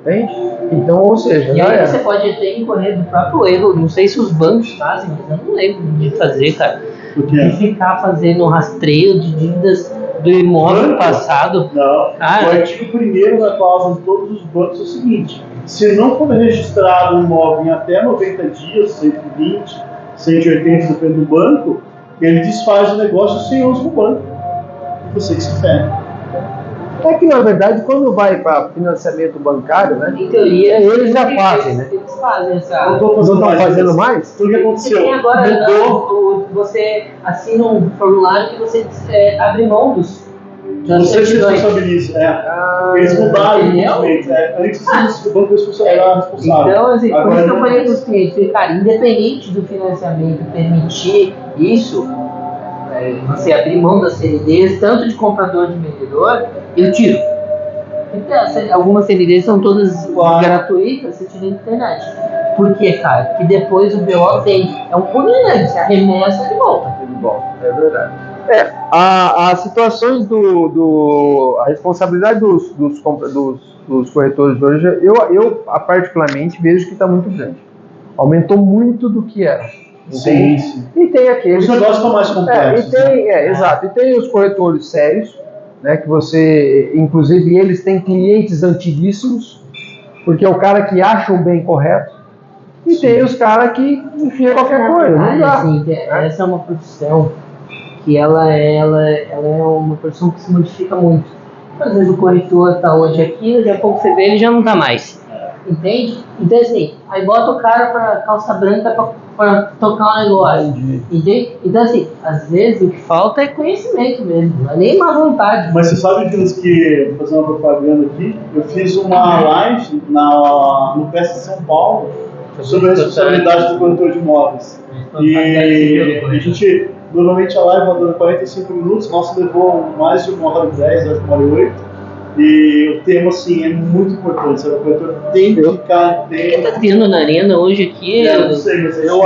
B: Entende? Então, ou seja,
A: E
B: já
A: aí
B: era.
A: você pode até incorrer do próprio erro, não sei se os bancos fazem, mas eu não lembro de fazer, cara.
C: O quê?
A: De ficar fazendo rastreio de dívidas do imóvel passado.
C: Não.
A: Ah,
C: O artigo 1º da cláusula de todos os bancos é o seguinte: se não for registrado um imóvel em até 90 dias, 120, 180, depende do banco, ele desfaz o negócio sem uso do banco. E você que se ferra.
B: É que, na verdade, quando vai para financiamento bancário, né?
A: Em teoria,
B: Eles já fazem, né?
A: Eles fazem essa.
C: Não estou
B: Não estão fazendo
C: isso.
B: mais?
C: Então o que
A: Você
C: aconteceu?
A: tem agora,
C: Mudou.
A: você assina um formulário que você abre mão das
C: Você se
A: certidões.
C: responsabiliza. Eles mudaram
A: entendeu?
C: infelizmente. Antes o banco era responsável.
A: Então, assim, por
C: Agora
A: isso que eu
C: não.
A: falei para os clientes, falei, cara, independente do financiamento permitir isso, você abrir mão das CNDs, tanto de comprador de vendedor, eu tiro. Porque algumas CNDs são todas gratuitas, você tira na internet. Por quê, cara? Porque depois o BO vem. É um pulinante, você arremessa de volta.
B: Bom, é verdade. As situações a responsabilidade dos corretores hoje, eu particularmente vejo que está muito grande. Aumentou muito do que era.
C: Sim, sim.
B: E tem aqueles.
C: Os negócios estão mais complexos.
B: Exato. E tem os corretores sérios, né? Que você, inclusive, eles têm clientes antiguíssimos, porque é o cara que acha o bem correto. E tem os caras que enfiam qualquer coisa. Não dá.
A: Assim, essa é uma profissão que ela é uma profissão que se modifica muito. Às vezes o corretor está hoje aqui, daqui a pouco você vê ele já não está mais. Entende? Então assim, aí bota o cara para calça branca para tocar um negócio. Entende? Então assim, às vezes o que falta é conhecimento mesmo, não é nem má vontade.
C: Mas você sabe que, vou fazer uma propaganda aqui, eu fiz uma live no PS São Paulo sobre a responsabilidade do corretor de imóveis. E a gente, normalmente a live vai dando 45 minutos, nossa levou mais de 1h10, acho que 1h08. E o tema, assim, é muito importante, sabe? O corretor tem que ficar
A: O que tá tendo na arena hoje aqui?
C: Eu não sei, mas
B: eu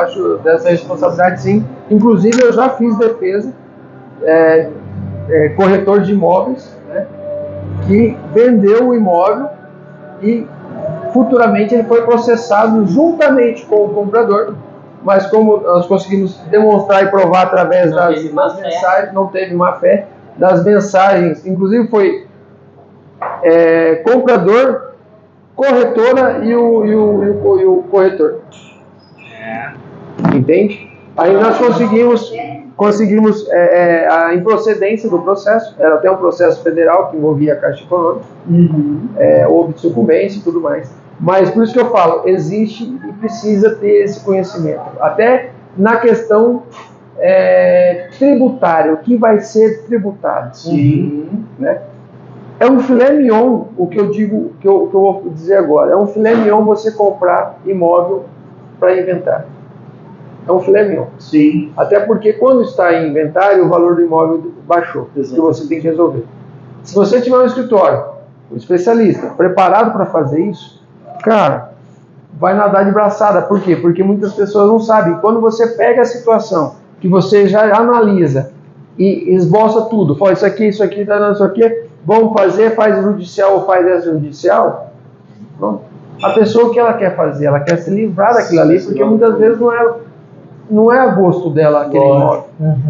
B: acho dessa responsabilidade, sim. Inclusive, eu já fiz defesa corretor de imóveis, né, que vendeu o imóvel e futuramente ele foi processado juntamente com o comprador, mas como nós conseguimos demonstrar e provar através das mensagens, não teve má fé, das mensagens, inclusive foi comprador, corretora e o corretor. Entende? Aí nós conseguimos a improcedência do processo. Era até um processo federal que envolvia a Caixa Econômica, houve sucumbência e tudo mais. Mas por isso que eu falo, existe e precisa ter esse conhecimento. Até na questão tributária, o que vai ser tributado.
C: Sim.
B: Né? É um filé mignon, o que eu digo, que eu vou dizer agora. É um filé mignon você comprar imóvel para inventário. É um filé mignon.
C: Sim.
B: Até porque quando está em inventário, o valor do imóvel baixou. Que você tem que resolver. Se você tiver um escritório, um especialista, preparado para fazer isso, cara, vai nadar de braçada. Por quê? Porque muitas pessoas não sabem. Quando você pega a situação, que você já analisa e esboça tudo, fala isso aqui, isso aqui, vamos fazer, faz judicial ou faz extrajudicial, a pessoa, o que ela quer fazer? Ela quer se livrar daquilo ali, porque muitas vezes não é a gosto dela aquele imóvel.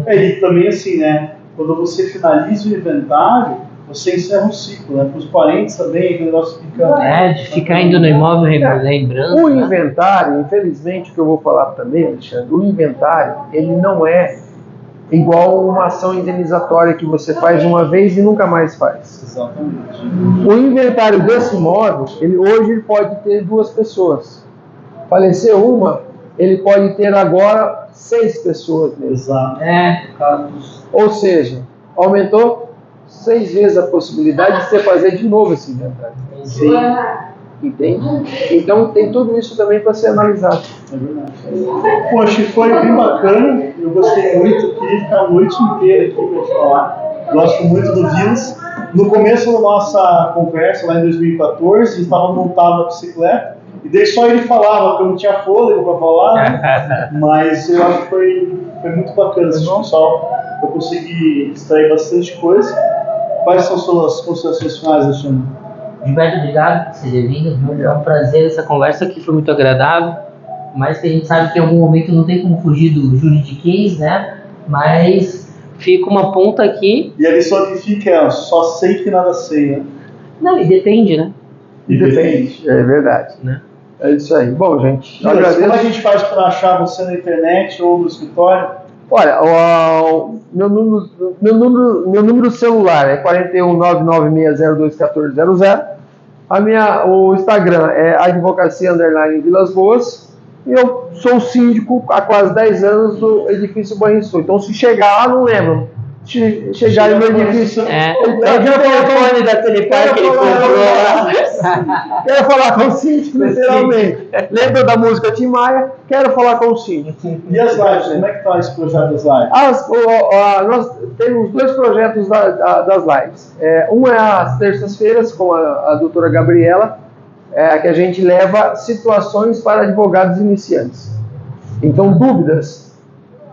C: E também assim, né? Quando você finaliza o inventário, você encerra um ciclo, né? Para os parentes também, aquele negócio fica...
D: de ficar indo no imóvel lembrando.
B: O inventário, infelizmente, o que eu vou falar também, Alexandre, o inventário, ele não é igual uma ação indenizatória que você faz uma vez e nunca mais faz.
C: Exatamente.
B: O inventário desse imóvel, hoje ele pode ter 2 pessoas. Falecer uma, ele pode ter agora 6 pessoas mesmo.
C: Exato.
D: Por causa dos...
B: Ou seja, aumentou 6 vezes a possibilidade de você fazer de novo esse inventário.
C: Sim.
B: Entende? Então tem tudo isso também para ser analisado.
C: É verdade. Poxa, foi bem bacana. Eu gostei muito, queria ficar a noite inteira aqui para te falar. Gosto muito do Vilas. No começo da nossa conversa, lá em 2014, estava montado na bicicleta. E daí só ele falava, porque eu não tinha fôlego para falar. Mas eu acho que foi muito bacana esse pessoal. Eu consegui extrair bastante coisa. Quais são suas considerações finais, Alexandre?
D: Gilberto, obrigado por você ter vindo, viu? É um prazer essa conversa aqui, foi muito agradável. Mas que a gente sabe que em algum momento não tem como fugir do juridiquês, né? Mas fica uma ponta aqui.
C: E a lição que fica é: só sei que nada sei, né?
D: Não, e depende, né?
C: E depende.
B: É verdade.
D: Né?
B: É isso aí. Bom, gente,
C: Como a gente faz para achar você na internet ou no escritório?
B: Olha, meu número celular é 41996021400. O Instagram é advocacia_Vilas Boas. E eu sou síndico há quase 10 anos do edifício Banrisul. Então, se chegar lá, não lembro. Chegar no meu edifício.
D: O telefone da Telepar que ele comprou lá.
B: Quero falar com o síndico, literalmente. Lembra da música Tim Maia? Quero falar com o síndico.
C: E as lives? Como é que está esse projeto das lives?
B: Nós temos 2 projetos das lives. Um é às terças-feiras, com a doutora Gabriela, que a gente leva situações para advogados iniciantes. Então, dúvidas.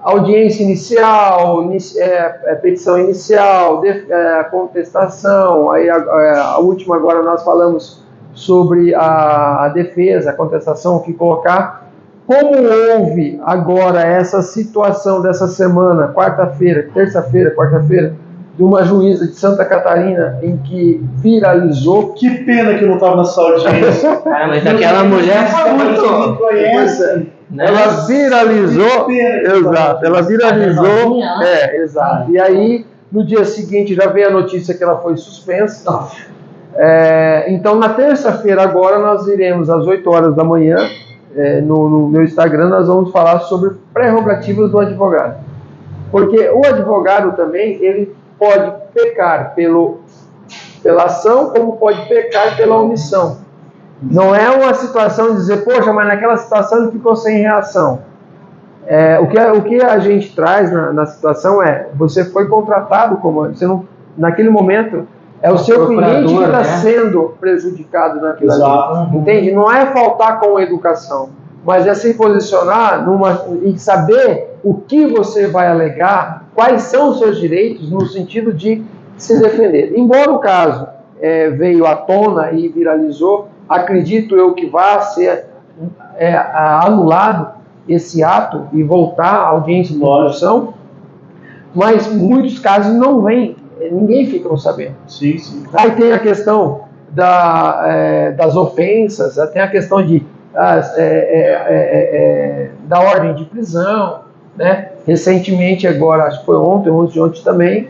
B: Audiência inicial, petição inicial, contestação, aí a última agora nós falamos sobre a defesa, a contestação, o que colocar. Como houve agora essa situação dessa semana, terça-feira, quarta-feira, de uma juíza de Santa Catarina em que viralizou.
C: Que pena que eu não estava nessa audiência.
D: Mas aquela mulher foi muito...
C: conhece.
B: Ela viralizou, exato, ela viralizou, exato. E aí, no dia seguinte, já veio a notícia que ela foi suspensa. Então, na terça-feira agora, nós iremos às 8 horas da manhã, no meu Instagram, nós vamos falar sobre prerrogativas do advogado. Porque o advogado também, ele pode pecar pela ação, como pode pecar pela omissão. Não é uma situação de dizer, poxa, mas naquela situação ele ficou sem reação. O que a gente traz na situação você foi contratado naquele momento, é o seu cliente que está sendo prejudicado naquilo ali. Entende? Não é faltar com educação. mas é se posicionar e saber o que você vai alegar, quais são os seus direitos, no sentido de se defender. Embora o caso veio à tona e viralizou, acredito eu que vá ser anulado esse ato e voltar à audiência de conclusão, mas muitos casos não vêm, ninguém fica sabendo.
C: Sim, sim.
B: Aí tem a questão das ofensas, tem a questão da ordem de prisão, né? Recentemente, agora, acho que foi ontem também,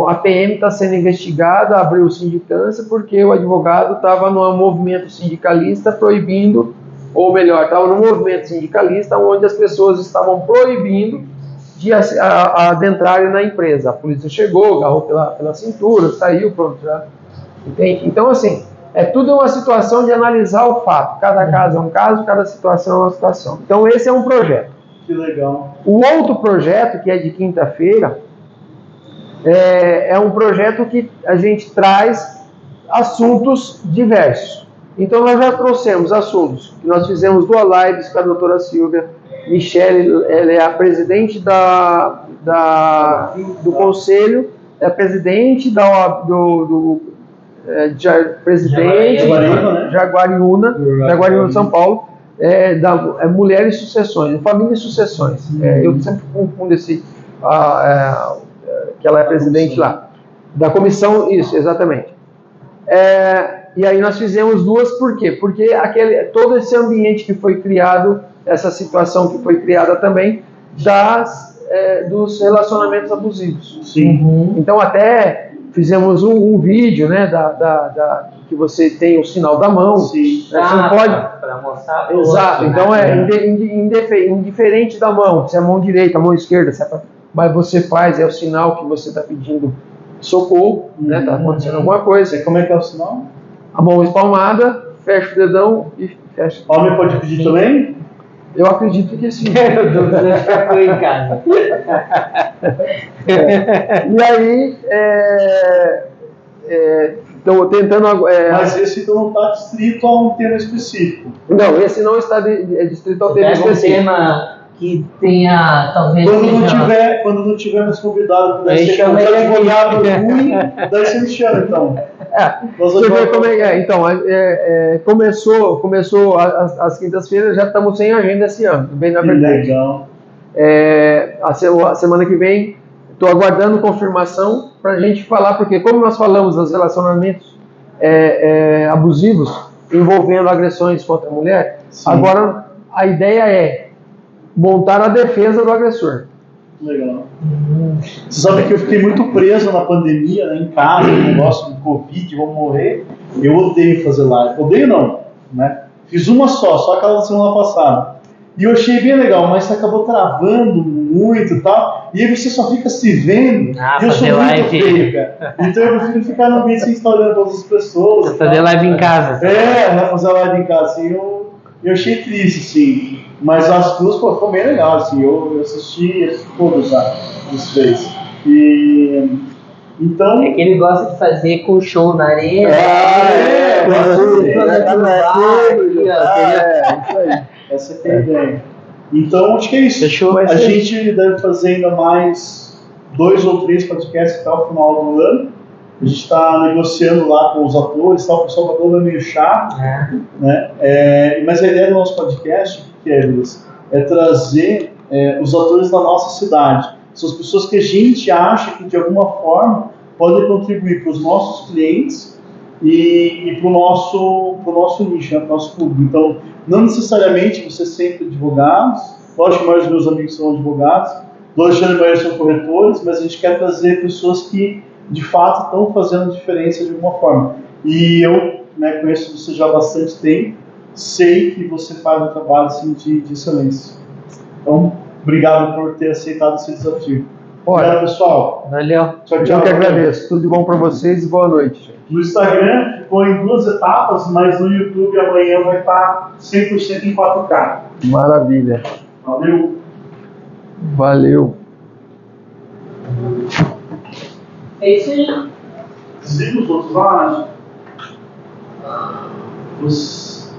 B: a PM está sendo investigada, abriu sindicância, porque o advogado estava num movimento sindicalista proibindo, ou melhor, estava num movimento sindicalista onde as pessoas estavam proibindo de adentrarem na empresa. A polícia chegou, agarrou pela cintura, saiu, pronto, já. Entende? Então, assim, tudo uma situação de analisar o fato. Cada caso é um caso, cada situação é uma situação. Então, esse é um projeto.
C: Que legal.
B: O outro projeto, que é de quinta-feira, é um projeto que a gente traz assuntos diversos. Então, nós já trouxemos assuntos que nós fizemos duas lives com a doutora Silvia Michele, ela é a presidente do conselho, é a presidente Jaguariúna, São Paulo, Mulheres e Sucessões, Família e Sucessões. Eu sempre confundo que ela é presidente lá, da comissão, isso, exatamente. E aí nós fizemos duas, por quê? Porque todo esse ambiente que foi criado, essa situação que foi criada também, dos relacionamentos abusivos.
C: Sim.
B: Então até fizemos um vídeo, né, que você tem o sinal da mão.
C: Sim.
B: Né, você não pode...
D: Para mostrar.
B: Exato, então indiferente da mão, se é a mão direita, a mão esquerda, mas você faz, é o sinal que você está pedindo socorro, né, está acontecendo alguma coisa.
C: E como é que é o sinal?
B: A mão espalmada, fecha o dedão e fecha.
C: Homem pode pedir também?
B: Eu acredito que sim.
D: Já foi em casa.
B: E aí, estou tentando...
C: Mas esse então não está distrito a um tema específico.
B: Não, esse não está distrito ao tema
D: Pega um
B: específico.
D: tema que tenha, talvez...
C: Quando não tiver mais convidado,
D: Aí
C: ser
D: chama
C: um
D: ele
C: advogado ruim, daí você me chama, então.
B: Você vê como é que é. Então, começou as quintas-feiras, já estamos sem agenda esse ano, bem na verdade.
C: Legal.
B: A semana que vem, estou aguardando confirmação para a gente falar, porque como nós falamos dos relacionamentos abusivos envolvendo agressões contra a mulher,
C: Sim.
B: Agora a ideia é montar a defesa do agressor.
C: Legal. Você sabe que eu fiquei muito preso na pandemia, né, em casa, no negócio do Covid, vamos morrer. Eu odeio fazer live. Odeio não, né? Fiz uma só aquela da semana passada. E eu achei bem legal, mas você acabou travando muito e tal. E aí você só fica se vendo. E eu sou muito feio, cara. Então eu prefiro ficar no ambiente sem estar olhando todas as pessoas.
D: Fazer live em casa.
C: Fazer live em casa. Assim, eu achei triste, assim. Mas as duas foram bem legais, assim. Eu assisti todos os três. Então...
D: É que ele gosta de fazer com show na arena.
B: Isso aí.
C: Essa é a ideia. Então, acho que é isso.
D: Fechou?
C: A gente deve fazer ainda mais 2 ou 3 podcasts até o final do ano. A gente está negociando lá com os atores, o pessoal está todo meio chato. Né? Mas a ideia do nosso podcast, que é, Luiz, é trazer os atores da nossa cidade. São as pessoas que a gente acha que, de alguma forma, podem contribuir para os nossos clientes e para o nosso nicho, né, para o nosso público. Então, não necessariamente você sempre advogados, lógico que a maioria dos meus amigos são advogados, do Alexandre e Maia são corretores, mas a gente quer trazer pessoas que, de fato, estão fazendo diferença de alguma forma. E eu, né, conheço você já há bastante tempo, sei que você faz um trabalho assim, de excelência. Então, obrigado por ter aceitado esse desafio. Obrigado, pessoal.
D: Valeu.
C: Tchau, tchau.
B: Eu que agradeço. Tudo de bom para vocês e boa noite.
C: No Instagram ficou em 2 etapas, mas no YouTube amanhã vai estar 100% em 4K.
B: Maravilha.
C: Valeu.
B: Valeu.
D: É isso aí.
C: Desliga os outros lá. Os...